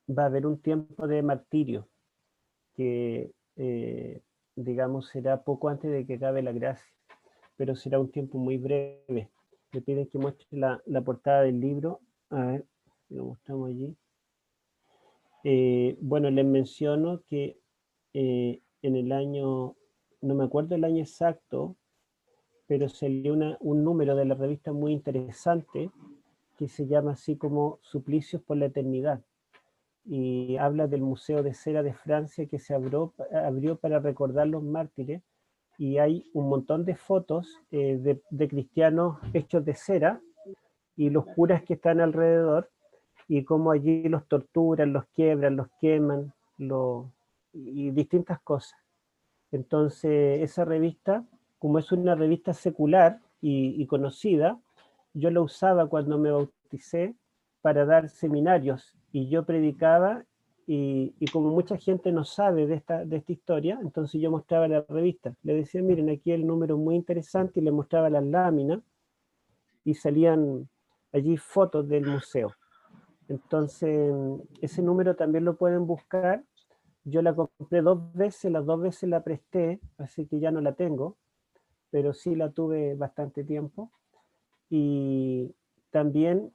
A: Va a haber un tiempo de martirio que, digamos, será poco antes de que acabe la gracia, pero será un tiempo muy breve. Me piden que muestre la portada del libro. A ver, lo mostramos allí. Bueno, les menciono que en el año, no me acuerdo el año exacto, pero salió un número de la revista muy interesante que se llama así como Suplicios por la Eternidad. Y habla del Museo de Cera de Francia que se abrió para recordar los mártires, y hay un montón de fotos de cristianos hechos de cera y los curas que están alrededor y cómo allí los torturan, los quiebran, los queman y distintas cosas. Entonces esa revista, como es una revista secular y conocida, yo la usaba cuando me bauticé para dar seminarios y yo predicaba y como mucha gente no sabe de esta historia, entonces yo mostraba la revista. Le decía, miren, aquí el número muy interesante y le mostraba las láminas y salían allí fotos del museo. Entonces ese número también lo pueden buscar. Yo la compré 2 veces, las 2 veces la presté, así que ya no la tengo, pero sí la tuve bastante tiempo. Y también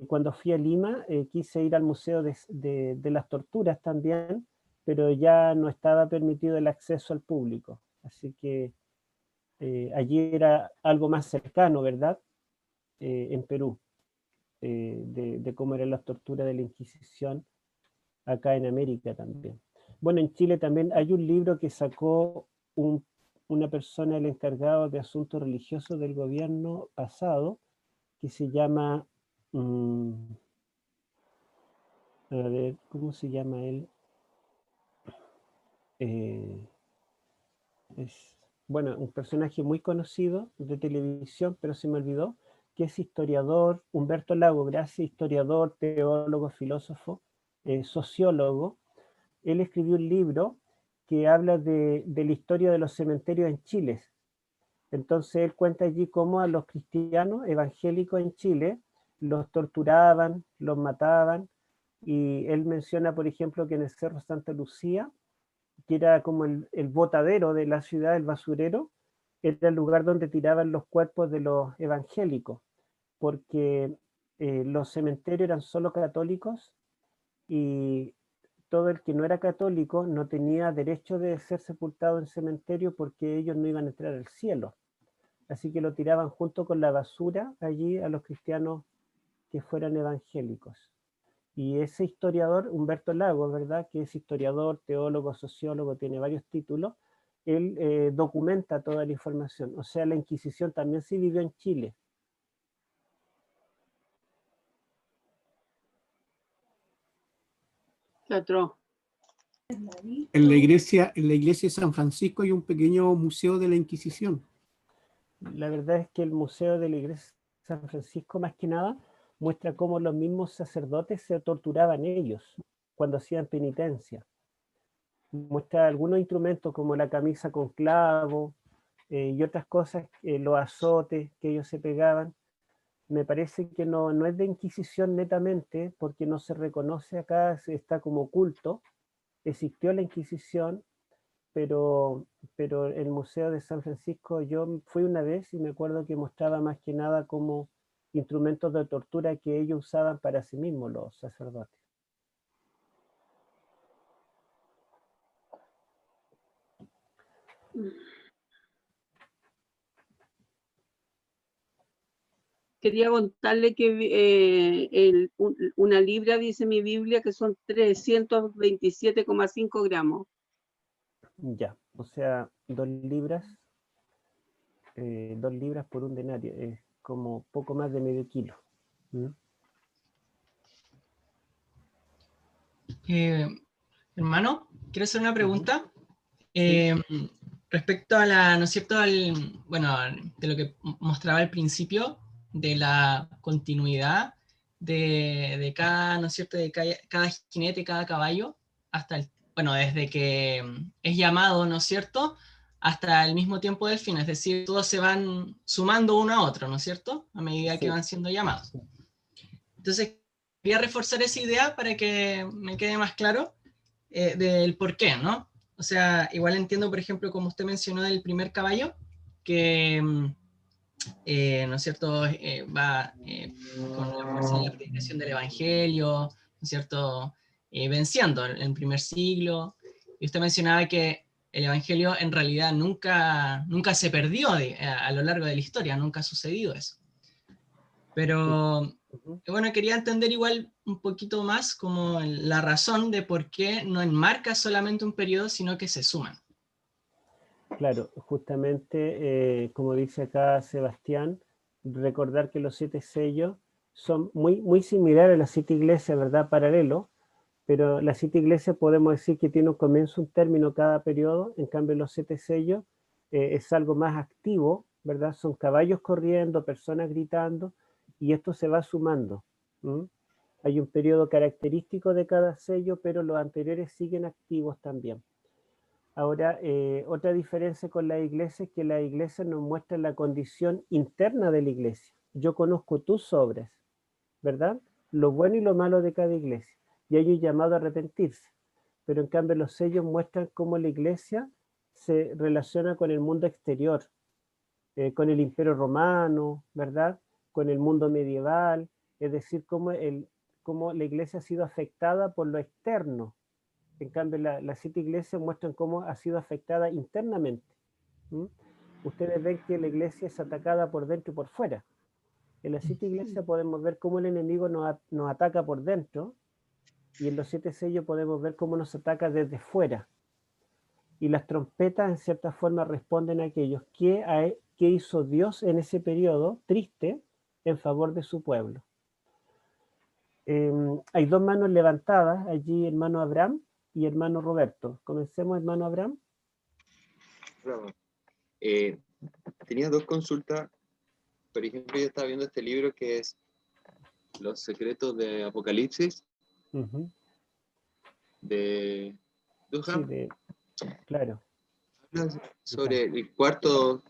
A: cuando fui a Lima quise ir al Museo de las Torturas también, pero ya no estaba permitido el acceso al público. Así que allí era algo más cercano, ¿verdad? En Perú, de cómo eran las torturas de la Inquisición acá en América también. Bueno, en Chile también hay un libro que sacó una persona, el encargado de asuntos religiosos del gobierno pasado, que se llama, a ver, ¿cómo se llama él? Es, bueno, un personaje muy conocido de televisión, pero se me olvidó, que es historiador, Humberto Lago Gracia, historiador, teólogo, filósofo, sociólogo. Él escribió un libro que habla de la historia de los cementerios en Chile. Entonces él cuenta allí cómo a los cristianos evangélicos en Chile los torturaban, los mataban, y él menciona, por ejemplo, que en el Cerro Santa Lucía, que era como el botadero de la ciudad, el basurero, era el lugar donde tiraban los cuerpos de los evangélicos, porque los cementerios eran solo católicos y todo el que no era católico no tenía derecho de ser sepultado en cementerio porque ellos no iban a entrar al cielo. Así que lo tiraban junto con la basura allí a los cristianos que fueran evangélicos. Y ese historiador, Humberto Lago, ¿verdad? Que es historiador, teólogo, sociólogo, tiene varios títulos, él documenta toda la información. O sea, la Inquisición también se vivió en Chile.
G: Teatro.
F: En la iglesia de San Francisco hay un pequeño museo de la Inquisición.
A: La verdad es que el Museo de la Iglesia de San Francisco, más que nada, muestra cómo los mismos sacerdotes se torturaban ellos cuando hacían penitencia. Muestra algunos instrumentos como la camisa con clavo y otras cosas, los azotes que ellos se pegaban. Me parece que no es de Inquisición netamente, porque no se reconoce acá, está como oculto. Existió la Inquisición, pero el Museo de San Francisco, yo fui una vez y me acuerdo que mostraba más que nada como instrumentos de tortura que ellos usaban para sí mismos, los sacerdotes.
G: Quería contarle que una libra, dice mi Biblia, que son 327,5 gramos.
A: Ya, o sea, 2 libras por un denario, es como poco más de medio kilo. ¿Mm?
C: Hermano, quiero hacer una pregunta.
A: Sí.
C: Respecto a la, ¿no es cierto?, bueno, de lo que mostraba al principio, de la continuidad de cada, ¿no es cierto?, de cada jinete, cada caballo, hasta bueno, desde que es llamado, ¿no es cierto?, hasta el mismo tiempo del fin, es decir, todos se van sumando uno a otro, ¿no es cierto?, a medida que
A: Sí.
C: van siendo llamados. Entonces, quería reforzar esa idea para que me quede más claro del por qué, ¿no? O sea, igual entiendo, por ejemplo, como usted mencionó del primer caballo, que, ¿no es cierto?, va con la fuerza de la predicación del Evangelio, ¿no es cierto?, venciendo en el primer siglo. Y usted mencionaba que el Evangelio en realidad nunca se perdió a lo largo de la historia, nunca ha sucedido eso. Pero bueno, quería entender igual un poquito más como la razón de por qué no enmarca solamente un periodo, sino que se suman.
A: Claro, justamente, como dice acá Sebastián, recordar que los 7 sellos son muy similares a las 7 iglesias, ¿verdad? Paralelo, pero las 7 iglesias podemos decir que tiene un comienzo, un término cada periodo, en cambio los 7 sellos es algo más activo, ¿verdad? Son caballos corriendo, personas gritando, y esto se va sumando. Hay un periodo característico de cada sello, pero los anteriores siguen activos también. Ahora, otra diferencia con la iglesia es que la iglesia nos muestra la condición interna de la iglesia. Yo conozco tus obras, ¿verdad? Lo bueno y lo malo de cada iglesia. Y hay un llamado a arrepentirse. Pero en cambio los sellos muestran cómo la iglesia se relaciona con el mundo exterior, con el imperio romano, ¿verdad? Con el mundo medieval, es decir, cómo la iglesia ha sido afectada por lo externo. En cambio, las 7 iglesias muestran cómo ha sido afectada internamente. Ustedes ven que la iglesia es atacada por dentro y por fuera. En las 7 iglesias podemos ver cómo el enemigo nos ataca por dentro y en los 7 sellos podemos ver cómo nos ataca desde fuera. Y las trompetas en cierta forma responden a aquellos que hizo Dios en ese periodo triste en favor de su pueblo. Hay 2 manos levantadas allí, hermano Abraham y hermano Roberto. Comencemos, hermano Abraham.
H: Bravo. Tenía 2 consultas. Por ejemplo, yo estaba viendo este libro que es Los secretos de Apocalipsis, de Duham.
A: Sí, claro.
H: Habla sobre el cuarto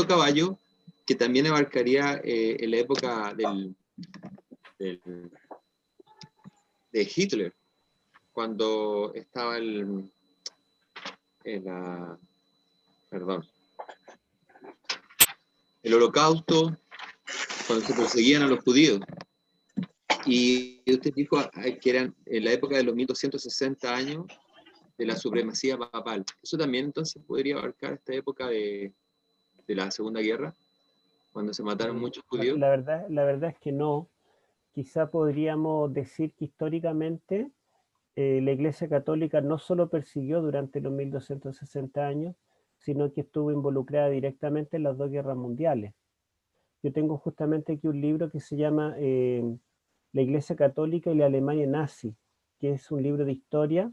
H: caballo, que también abarcaría en la época de Hitler, cuando estaba el holocausto, cuando se perseguían a los judíos. Y usted dijo que eran en la época de los 1260 años de la supremacía papal. ¿Eso también entonces podría abarcar esta época de la Segunda Guerra, cuando se mataron muchos judíos?
A: La verdad es que no. Quizá podríamos decir que históricamente la Iglesia Católica no solo persiguió durante los 1260 años, sino que estuvo involucrada directamente en las 2 guerras mundiales. Yo tengo justamente aquí un libro que se llama La Iglesia Católica y la Alemania nazi, que es un libro de historia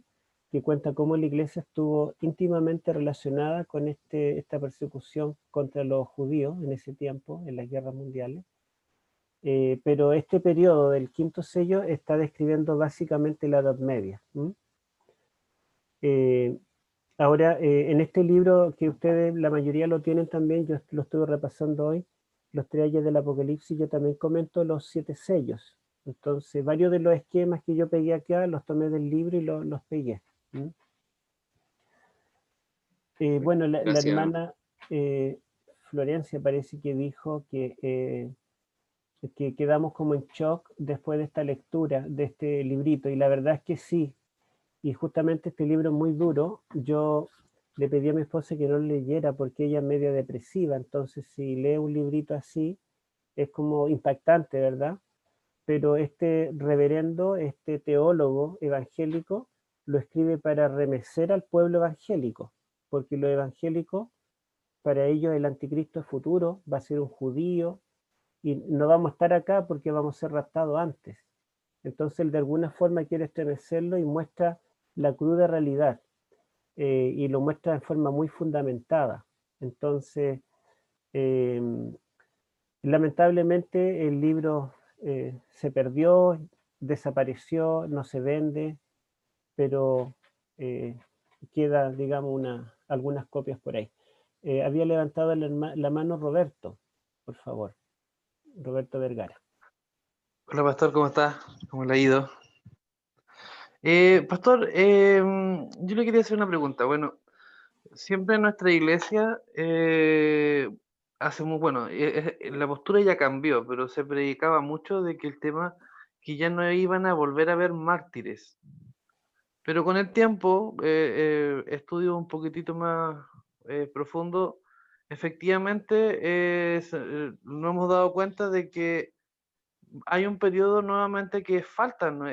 A: que cuenta cómo la Iglesia estuvo íntimamente relacionada con esta persecución contra los judíos en ese tiempo, en las guerras mundiales. Pero este periodo del 5.º sello está describiendo básicamente la Edad Media. Ahora, en este libro que ustedes, la mayoría lo tienen también, yo lo estuve repasando hoy, Los 3 ayes del Apocalipsis, yo también comento los 7 sellos. Entonces, varios de los esquemas que yo pegué acá, los tomé del libro y los pegué. Bueno, la hermana Florencia parece que dijo que quedamos como en shock después de esta lectura de este librito, y la verdad es que sí, y justamente este libro es muy duro. Yo le pedí a mi esposa que no lo leyera porque ella es medio depresiva, entonces si lee un librito así es como impactante, ¿verdad? Pero este reverendo, este teólogo evangélico, lo escribe para remecer al pueblo evangélico, porque los evangélicos, para ellos el anticristo es futuro, va a ser un judío, y no vamos a estar acá porque vamos a ser raptados antes. Entonces él de alguna forma quiere estremecerlo y muestra la cruda realidad, y lo muestra de forma muy fundamentada. Entonces, lamentablemente el libro se perdió, desapareció, no se vende, pero queda, digamos, algunas copias por ahí. Había levantado la mano Roberto, por favor. Roberto Vergara.
I: Hola, pastor, ¿cómo está? ¿Cómo le ha ido? Pastor, yo le quería hacer una pregunta. Bueno, siempre en nuestra iglesia la postura ya cambió, pero se predicaba mucho de que el tema, que ya no iban a volver a haber mártires. Pero con el tiempo, estudio un poquitito más profundo, efectivamente nos hemos dado cuenta de que hay un periodo nuevamente que falta, ¿no?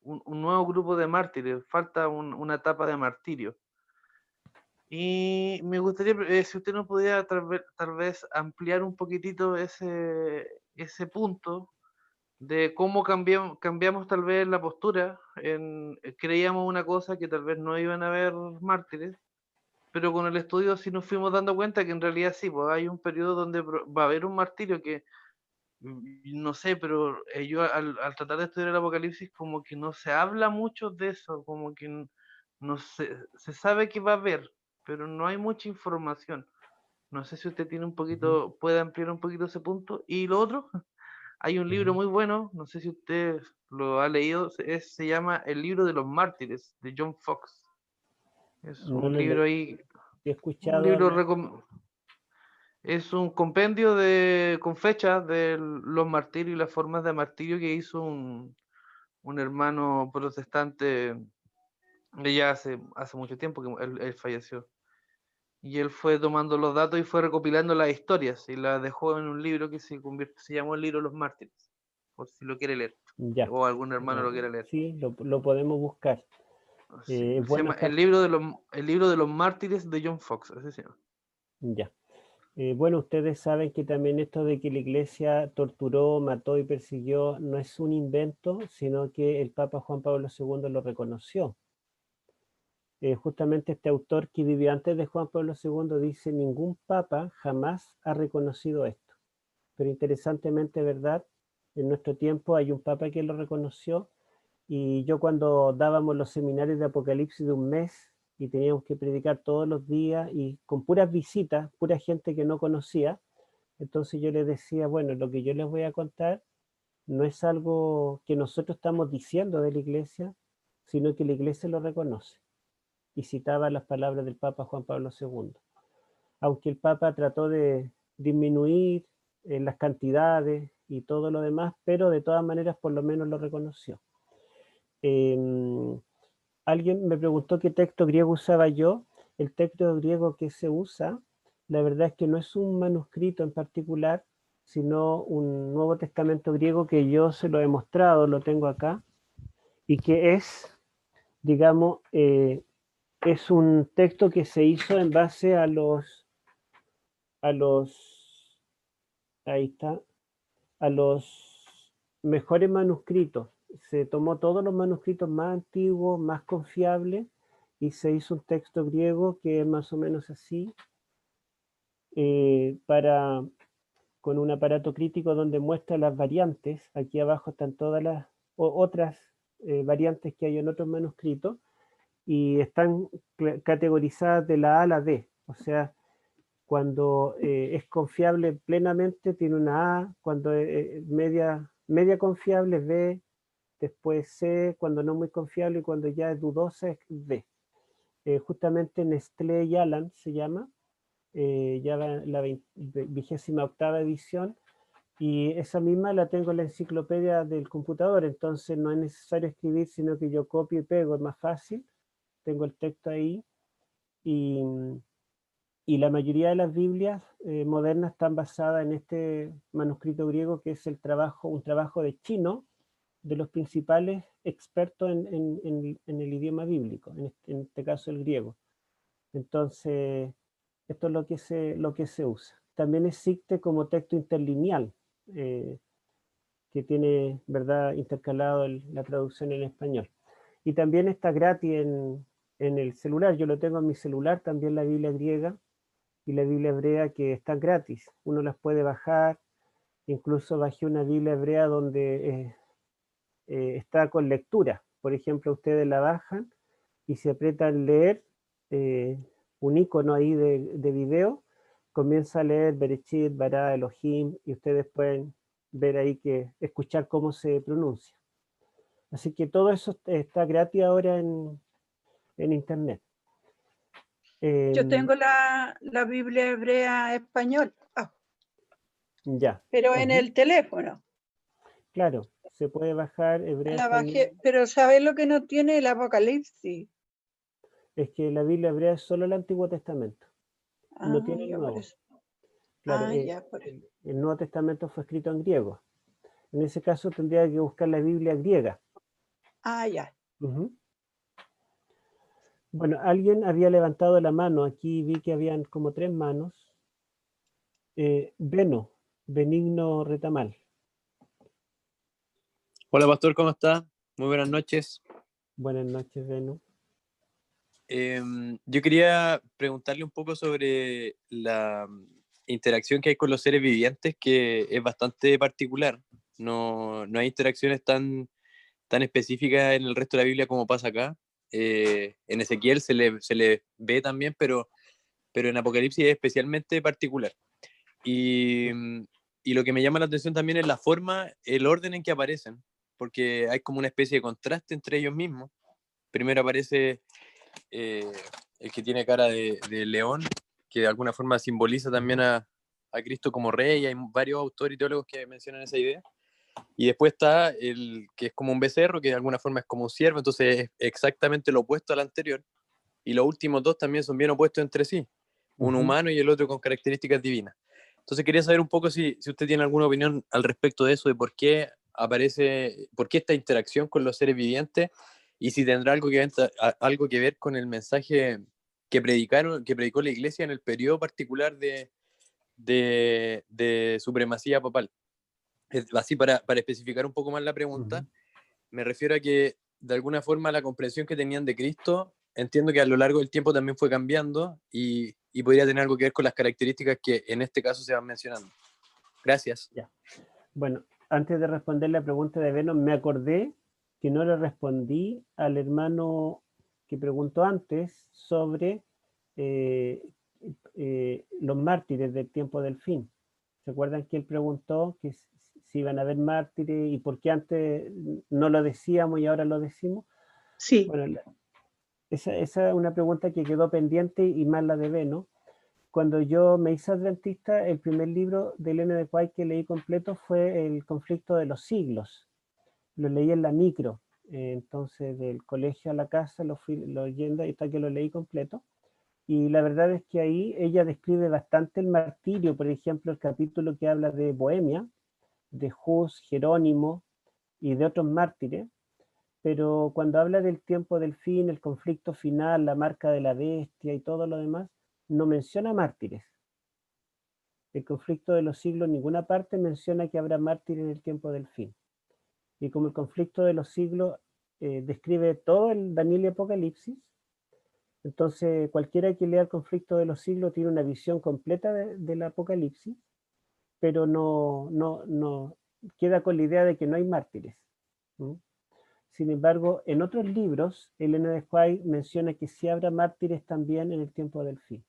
I: Un nuevo grupo de mártires, falta una etapa de martirio. Y me gustaría, si usted nos pudiera tal vez ampliar un poquitito ese punto de cómo cambiamos tal vez la postura. Creíamos una cosa que tal vez no iban a haber mártires, pero con el estudio sí nos fuimos dando cuenta que en realidad sí, pues hay un periodo donde va a haber un martirio que no sé, pero yo al tratar de estudiar el Apocalipsis como que no se habla mucho de eso, como que no se sabe que va a haber, pero no hay mucha información. No sé si usted tiene un poquito, puede ampliar un poquito ese punto. Y lo otro, hay un libro muy bueno, no sé si usted lo ha leído, se llama El libro de los mártires, de John Fox. Es
A: No
I: un
A: lo
I: libro ahí,
A: he
I: un
A: escuchado
I: libro
A: hablar.
I: es un compendio con fechas de los martirios y las formas de martirio que hizo un hermano protestante de ya hace mucho tiempo que él falleció. Y él fue tomando los datos y fue recopilando las historias y las dejó en un libro que se llamó el libro de los mártires. por si lo quiere leer,
A: Ya.
I: o algún hermano lo quiere leer.
A: Sí, lo podemos buscar.
I: Sí,
A: Es
I: se
A: bueno
I: llama
A: estar-
I: el libro de los mártires de John Fox, así se llama.
A: Ya. Bueno, ustedes saben que también esto de que la iglesia torturó, mató y persiguió no es un invento, sino que el Papa Juan Pablo II lo reconoció. Justamente este autor que vivió antes de Juan Pablo II dice: ningún papa jamás ha reconocido esto. Pero interesantemente, ¿verdad? En nuestro tiempo hay un papa que lo reconoció, y yo cuando dábamos los seminarios de Apocalipsis de un mes y teníamos que predicar todos los días y con puras visitas, pura gente que no conocía, entonces yo les decía, bueno, lo que yo les voy a contar no es algo que nosotros estamos diciendo de la iglesia, sino que la iglesia lo reconoce. Y citaba las palabras del Papa Juan Pablo II. Aunque el Papa trató de disminuir las cantidades y todo lo demás, pero de todas maneras por lo menos lo reconoció. Alguien me preguntó qué texto griego usaba yo. El texto griego que se usa, la verdad es que no es un manuscrito en particular, sino un Nuevo Testamento griego que yo se lo he mostrado, lo tengo acá, y que es, digamos, es un texto que se hizo en base a los, ahí está, a los mejores manuscritos. Se tomó todos los manuscritos más antiguos, más confiables, y se hizo un texto griego que es más o menos así, con un aparato crítico donde muestra las variantes. Aquí abajo están todas las otras variantes que hay en otros manuscritos, y están categorizadas de la A a la D. O sea, cuando es confiable plenamente tiene una A, cuando es media confiable es B, después C, cuando no muy confiable, y cuando ya es dudosa es D. Justamente Nestlé y Alan se llama, ya va en la 28ª edición, y esa misma la tengo en la enciclopedia del computador, entonces no es necesario escribir, sino que yo copio y pego, es más fácil. Tengo el texto ahí, y la mayoría de las Biblias modernas están basadas en este manuscrito griego, que es un trabajo de chino, de los principales expertos en el idioma bíblico, en este caso el griego. Entonces, esto es lo que se usa. También existe como texto interlineal, que tiene, ¿verdad?, intercalado la traducción en español. Y también está gratis en el celular. Yo lo tengo en mi celular, también la Biblia griega y la Biblia hebrea, que están gratis. Uno las puede bajar. Incluso bajé una Biblia hebrea donde está con lectura. Por ejemplo, ustedes la bajan y si aprietan leer, un icono ahí de video, comienza a leer Bereshit, Bara, Elohim, y ustedes pueden ver ahí escuchar cómo se pronuncia. Así que todo eso está gratis ahora en internet.
B: Yo tengo la Biblia hebrea español,
A: Ya.
B: pero en el teléfono.
A: Claro, se puede bajar hebrea
B: La
A: español.
B: bajé, pero ¿sabes lo que no tiene el Apocalipsis?
A: Es que la Biblia hebrea es solo el Antiguo Testamento. No tiene el
B: ya por
A: Nuevo.
B: eso.
A: Claro,
B: Ya por eso.
A: el Nuevo Testamento fue escrito en griego. En ese caso tendría que buscar la Biblia griega.
B: Ya.
A: Bueno, alguien había levantado la mano. Aquí vi que habían como 3 manos. Benigno Retamal.
J: Hola pastor, ¿cómo está? Muy buenas noches.
A: Buenas noches, Beno.
J: Yo quería preguntarle un poco sobre la interacción que hay con los seres vivientes, que es bastante particular. No hay interacciones tan específicas en el resto de la Biblia como pasa acá. En Ezequiel se le ve también, pero en Apocalipsis es especialmente particular. Y lo que me llama la atención también es la forma, el orden en que aparecen, porque hay como una especie de contraste entre ellos mismos. Primero aparece el que tiene cara de león, que de alguna forma simboliza también a Cristo como rey. Hay varios autores y teólogos que mencionan esa idea. Y después está el que es como un becerro, que de alguna forma es como un ciervo, entonces es exactamente lo opuesto al anterior. Y los últimos dos también son bien opuestos entre sí, uno humano y el otro con características divinas. Entonces quería saber un poco si usted tiene alguna opinión al respecto de eso, de por qué aparece, por qué esta interacción con los seres vivientes y si tendrá algo que ver con el mensaje que predicó la Iglesia en el periodo particular de supremacía papal. Así para especificar un poco más la pregunta, me refiero a que de alguna forma la comprensión que tenían de Cristo, entiendo que a lo largo del tiempo también fue cambiando y podría tener algo que ver con las características que en este caso se van mencionando. Gracias.
A: Ya. Bueno, antes de responder la pregunta de Beno, me acordé que no le respondí al hermano que preguntó antes sobre los mártires del tiempo del fin. ¿Se acuerdan que él preguntó que si iban a haber mártires y por qué antes no lo decíamos y ahora lo decimos?
E: Sí.
A: Bueno, esa es una pregunta que quedó pendiente y más la de Beno. Cuando yo me hice adventista, el primer libro de Ellen G. White que leí completo fue El conflicto de los siglos. Lo leí en la micro, entonces del colegio a la casa lo fui leyendo hasta que lo leí completo. Y la verdad es que ahí ella describe bastante el martirio, por ejemplo, el capítulo que habla de Bohemia, de Hus, Jerónimo y de otros mártires, pero cuando habla del tiempo del fin, el conflicto final, la marca de la bestia y todo lo demás, no menciona mártires. El conflicto de los siglos en ninguna parte menciona que habrá mártires en el tiempo del fin. Y como el conflicto de los siglos describe todo el Daniel y Apocalipsis, entonces cualquiera que lea el conflicto de los siglos tiene una visión completa del Apocalipsis, pero no queda con la idea de que no hay mártires. Sin embargo, en otros libros, Ellen G. White menciona que sí habrá mártires también en el tiempo del fin.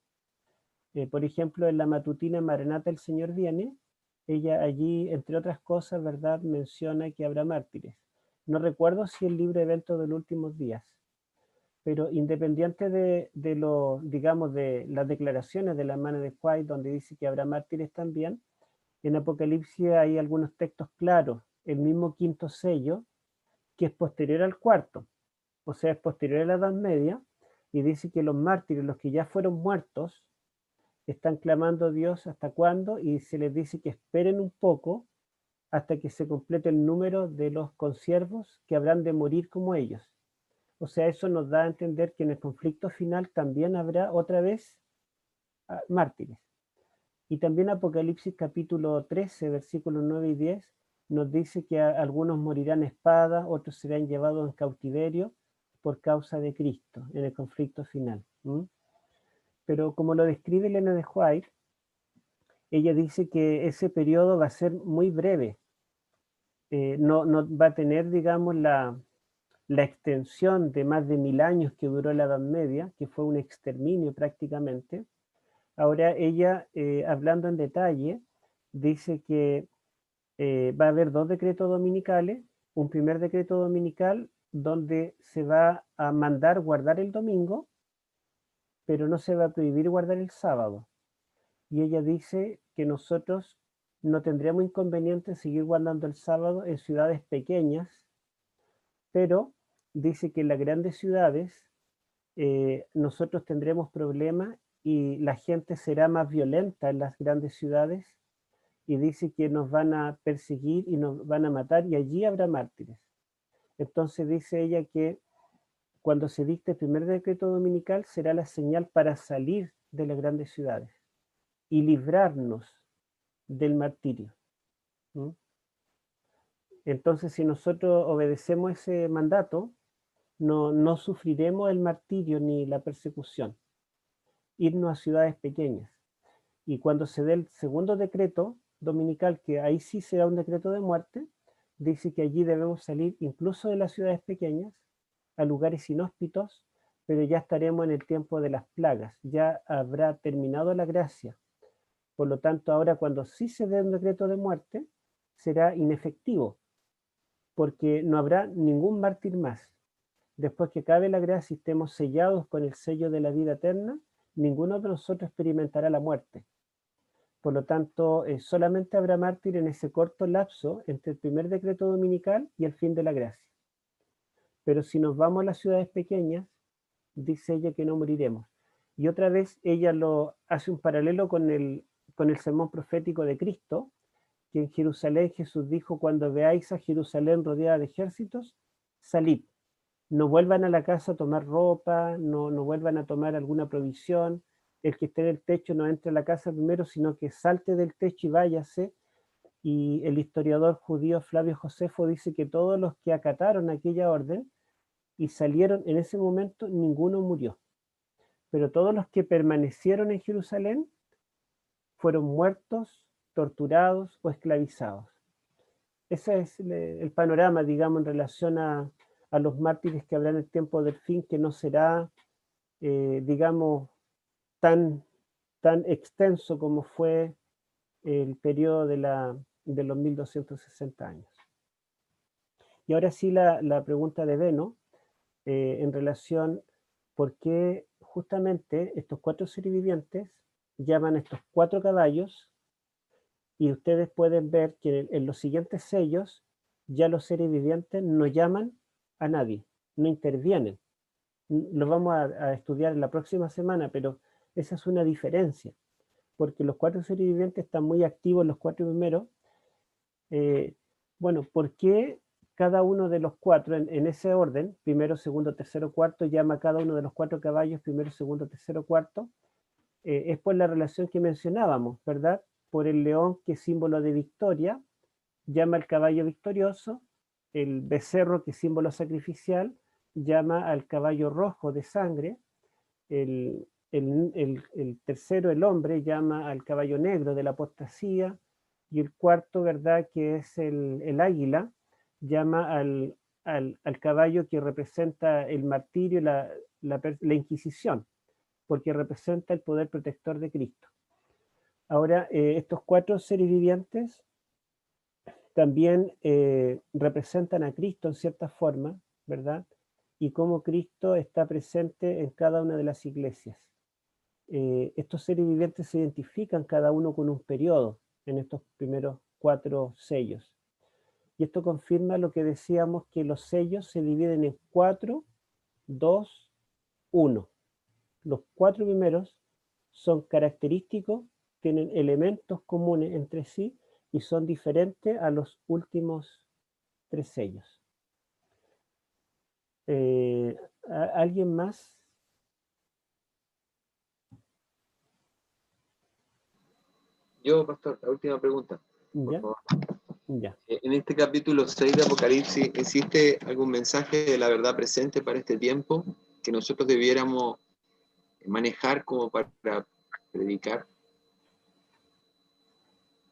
A: Por ejemplo, en la matutina Maranata, el Señor viene, ella allí, entre otras cosas, ¿verdad?, menciona que habrá mártires. No recuerdo si el libro Evento de los Últimos Días, pero independiente de digamos, de las declaraciones de la hermana de White, donde dice que habrá mártires también, en Apocalipsis hay algunos textos claros, el mismo quinto sello, que es posterior al cuarto, o sea, es posterior a la Edad Media, y dice que los mártires, los que ya fueron muertos, están clamando a Dios hasta cuándo, y se les dice que esperen un poco hasta que se complete el número de los consiervos que habrán de morir como ellos. O sea, eso nos da a entender que en el conflicto final también habrá otra vez mártires. Y también Apocalipsis capítulo 13, versículos 9 y 10, nos dice que algunos morirán a espada, otros serán llevados en cautiverio por causa de Cristo en el conflicto final. Pero como lo describe Ellen G. White, ella dice que ese periodo va a ser muy breve. No va a tener, digamos, la extensión de más de 1000 años que duró la Edad Media, que fue un exterminio prácticamente. Ahora ella, hablando en detalle, dice que va a haber 2 decretos dominicales, un primer decreto dominical donde se va a mandar guardar el domingo, pero no se va a prohibir guardar el sábado. Y ella dice que nosotros no tendríamos inconveniente en seguir guardando el sábado en ciudades pequeñas, pero dice que en las grandes ciudades nosotros tendremos problemas y la gente será más violenta en las grandes ciudades, y dice que nos van a perseguir y nos van a matar y allí habrá mártires. Entonces dice ella que cuando se dicte el primer decreto dominical será la señal para salir de las grandes ciudades y librarnos del martirio. Entonces, si nosotros obedecemos ese mandato, no sufriremos el martirio ni la persecución. Irnos a ciudades pequeñas. Y cuando se dé el segundo decreto dominical, que ahí sí será un decreto de muerte, dice que allí debemos salir incluso de las ciudades pequeñas a lugares inhóspitos, pero ya estaremos en el tiempo de las plagas, ya habrá terminado la gracia. Por lo tanto, ahora cuando sí se dé un decreto de muerte, será inefectivo, porque no habrá ningún mártir más. Después que acabe la gracia y estemos sellados con el sello de la vida eterna, ninguno de nosotros experimentará la muerte. Por lo tanto, solamente habrá mártir en ese corto lapso entre el primer decreto dominical y el fin de la gracia. Pero si nos vamos a las ciudades pequeñas, dice ella que no moriremos. Y otra vez ella lo hace un paralelo con el sermón profético de Cristo, que en Jerusalén Jesús dijo: cuando veáis a Jerusalén rodeada de ejércitos, salid. No vuelvan a la casa a tomar ropa, no vuelvan a tomar alguna provisión. El que esté en el techo no entre a la casa primero, sino que salte del techo y váyase. Y el historiador judío Flavio Josefo dice que todos los que acataron aquella orden y salieron en ese momento, ninguno murió. Pero todos los que permanecieron en Jerusalén fueron muertos, torturados o esclavizados. Ese es el panorama, digamos, en relación a los mártires que habrá en el tiempo del fin, que no será, digamos, tan extenso como fue el periodo de los 1260 años. Y ahora sí la pregunta de Beno, en relación por qué justamente estos 4 seres vivientes llaman a estos 4 caballos, y ustedes pueden ver que en los siguientes sellos ya los seres vivientes no llaman a nadie, no intervienen. Lo vamos a estudiar en la próxima semana, pero esa es una diferencia, porque los 4 seres vivientes están muy activos, los 4 primeros. Bueno, ¿por qué cada uno de los 4 en ese orden, primero, segundo, tercero, cuarto, llama a cada uno de los 4 caballos primero, segundo, tercero, cuarto? Es por la relación que mencionábamos, ¿verdad? Por el león, que es símbolo de victoria, llama al caballo victorioso. El becerro, que es símbolo sacrificial, llama al caballo rojo de sangre. El tercero, el hombre, llama al caballo negro de la apostasía. Y el cuarto, ¿verdad?, que es el águila, llama al caballo que representa el martirio y la Inquisición, porque representa el poder protector de Cristo. Ahora, estos 4 seres vivientes también representan a Cristo en cierta forma, ¿verdad? Y cómo Cristo está presente en cada una de las iglesias. Estos seres vivientes se identifican cada uno con un periodo en estos primeros 4 sellos. Y esto confirma lo que decíamos, que los sellos se dividen en 4, 2, 1. Los 4 primeros son característicos, tienen elementos comunes entre sí y son diferentes a los últimos 3 sellos. ¿Alguien más?
H: Yo, pastor, la última pregunta.
A: ¿Ya? Ya.
H: En este capítulo 6 de Apocalipsis, ¿existe algún mensaje de la verdad presente para este tiempo que nosotros debiéramos manejar como para predicar?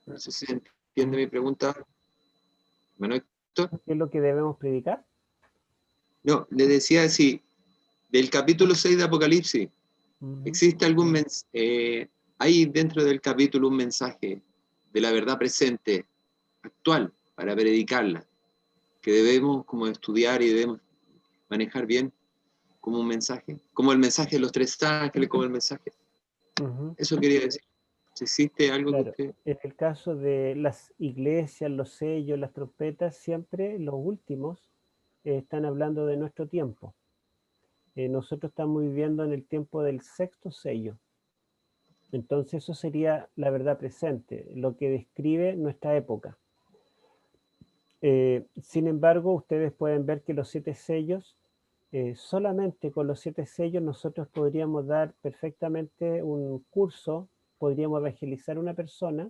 H: No sé si se entiende mi pregunta, Manuel.
A: ¿Qué es lo que debemos predicar?
H: No, le decía si del capítulo 6 de Apocalipsis, ¿existe algún mensaje, hay dentro del capítulo un mensaje de la verdad presente, actual, para predicarla, que debemos como estudiar y debemos manejar bien como un mensaje, como el mensaje de los 3 ángeles, como el mensaje? Eso quería decir. Si existe algo,
A: claro,
H: que usted...
A: En el caso de las iglesias, los sellos, las trompetas, siempre los últimos están hablando de nuestro tiempo. Nosotros estamos viviendo en el tiempo del 6º sello. Entonces eso sería la verdad presente, lo que describe nuestra época. Sin embargo, ustedes pueden ver que los 7 sellos, solamente con los 7 sellos nosotros podríamos dar perfectamente un curso, podríamos evangelizar a una persona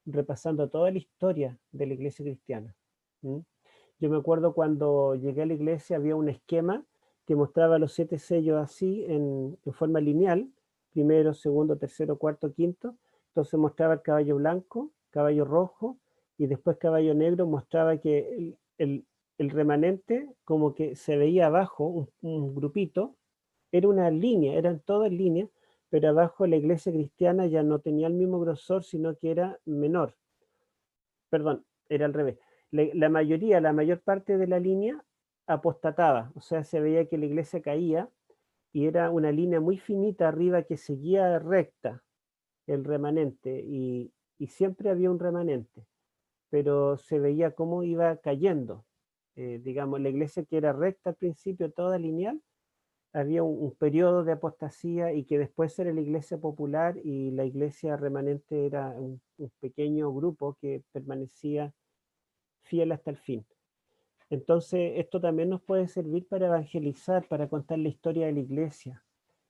A: repasando toda la historia de la iglesia cristiana. Yo me acuerdo cuando llegué a la iglesia había un esquema que mostraba los 7 sellos así en forma lineal, primero, segundo, tercero, cuarto, quinto. Entonces mostraba el caballo blanco, caballo rojo, y después caballo negro. Mostraba que el remanente, como que se veía abajo un grupito, era una línea, eran todas líneas, pero abajo la iglesia cristiana ya no tenía el mismo grosor, sino que era menor. Perdón, era al revés. La mayor parte de la línea apostataba, o sea, se veía que la iglesia caía y era una línea muy finita arriba que seguía recta el remanente, y siempre había un remanente, pero se veía cómo iba cayendo. Digamos, la iglesia que era recta al principio, toda lineal, había un periodo de apostasía y que después era la iglesia popular y la iglesia remanente era un pequeño grupo que permanecía fiel hasta el fin. Entonces, esto también nos puede servir para evangelizar, para contar la historia de la iglesia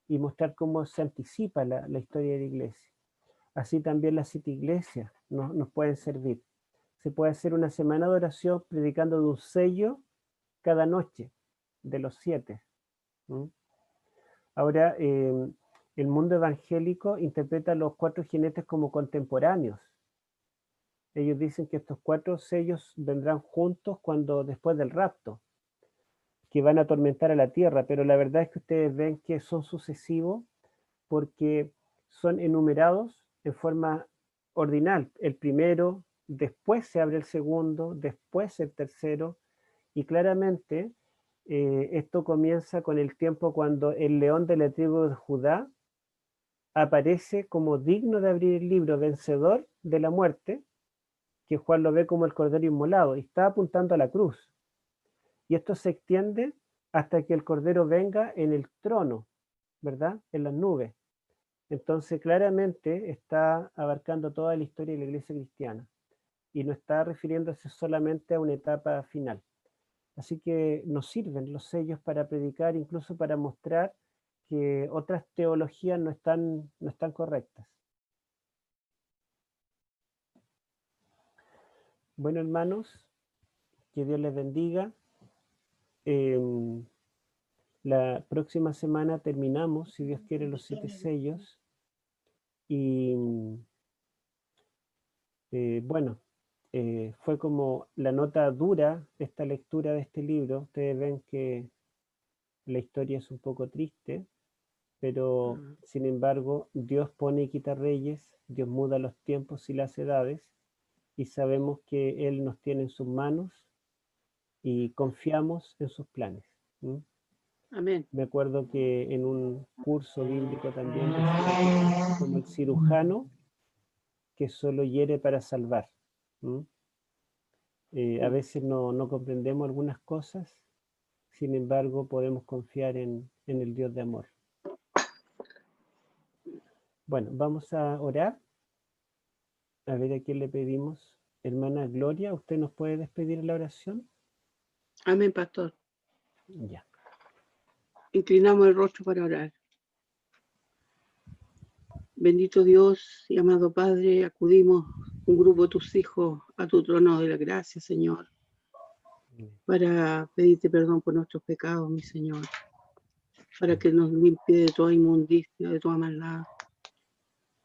A: y mostrar cómo se anticipa la historia de la iglesia. Así también las 7 iglesias nos pueden servir. Se puede hacer una semana de oración predicando de un sello cada noche, de los 7. Ahora, el mundo evangélico interpreta a los 4 jinetes como contemporáneos. Ellos dicen que estos 4 sellos vendrán juntos después del rapto, que van a atormentar a la tierra, pero la verdad es que ustedes ven que son sucesivos porque son enumerados en forma ordinal. El primero, después se abre el segundo, después el tercero, y claramente esto comienza con el tiempo cuando el león de la tribu de Judá aparece como digno de abrir el libro, vencedor de la muerte, que Juan lo ve como el cordero inmolado, y está apuntando a la cruz. Y esto se extiende hasta que el cordero venga en el trono, ¿verdad? En las nubes. Entonces claramente está abarcando toda la historia de la iglesia cristiana y no está refiriéndose solamente a una etapa final. Así que nos sirven los sellos para predicar, incluso para mostrar que otras teologías no están correctas. Bueno, hermanos, que Dios les bendiga. La próxima semana terminamos, si Dios quiere, los 7 sellos. Y bueno, fue como la nota dura esta lectura de este libro. Ustedes ven que la historia es un poco triste, pero sin embargo Dios pone y quita reyes, Dios muda los tiempos y las edades, y sabemos que Él nos tiene en sus manos y confiamos en sus planes.
G: Amén.
A: Me acuerdo que en un curso bíblico también decía como el cirujano que solo hiere para salvar. A veces no comprendemos algunas cosas, sin embargo podemos confiar en el Dios de amor. Bueno, vamos a orar. A ver a quién le pedimos. Hermana Gloria, ¿usted nos puede despedir en la oración?
G: Amén, pastor.
A: Ya.
G: Inclinamos el rostro para orar. Bendito Dios y amado Padre, acudimos un grupo de tus hijos a tu trono de la gracia, Señor, para pedirte perdón por nuestros pecados, mi Señor, para que nos limpie de toda inmundicia, de toda maldad,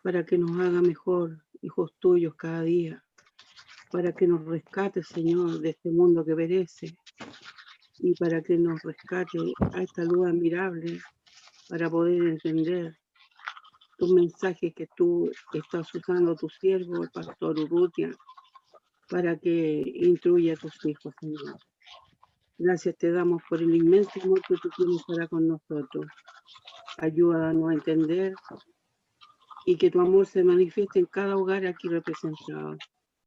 G: para que nos haga mejor, hijos tuyos, cada día, para que nos rescate, Señor, de este mundo que perece, y para que nos rescate a esta luz admirable, para poder entender tus mensajes que tú estás usando a tu siervo, el pastor Urrutia, para que instruya a tus hijos, Señor. Gracias te damos por el inmenso amor que tú tienes para con nosotros. Ayúdanos a entender y que tu amor se manifieste en cada hogar aquí representado.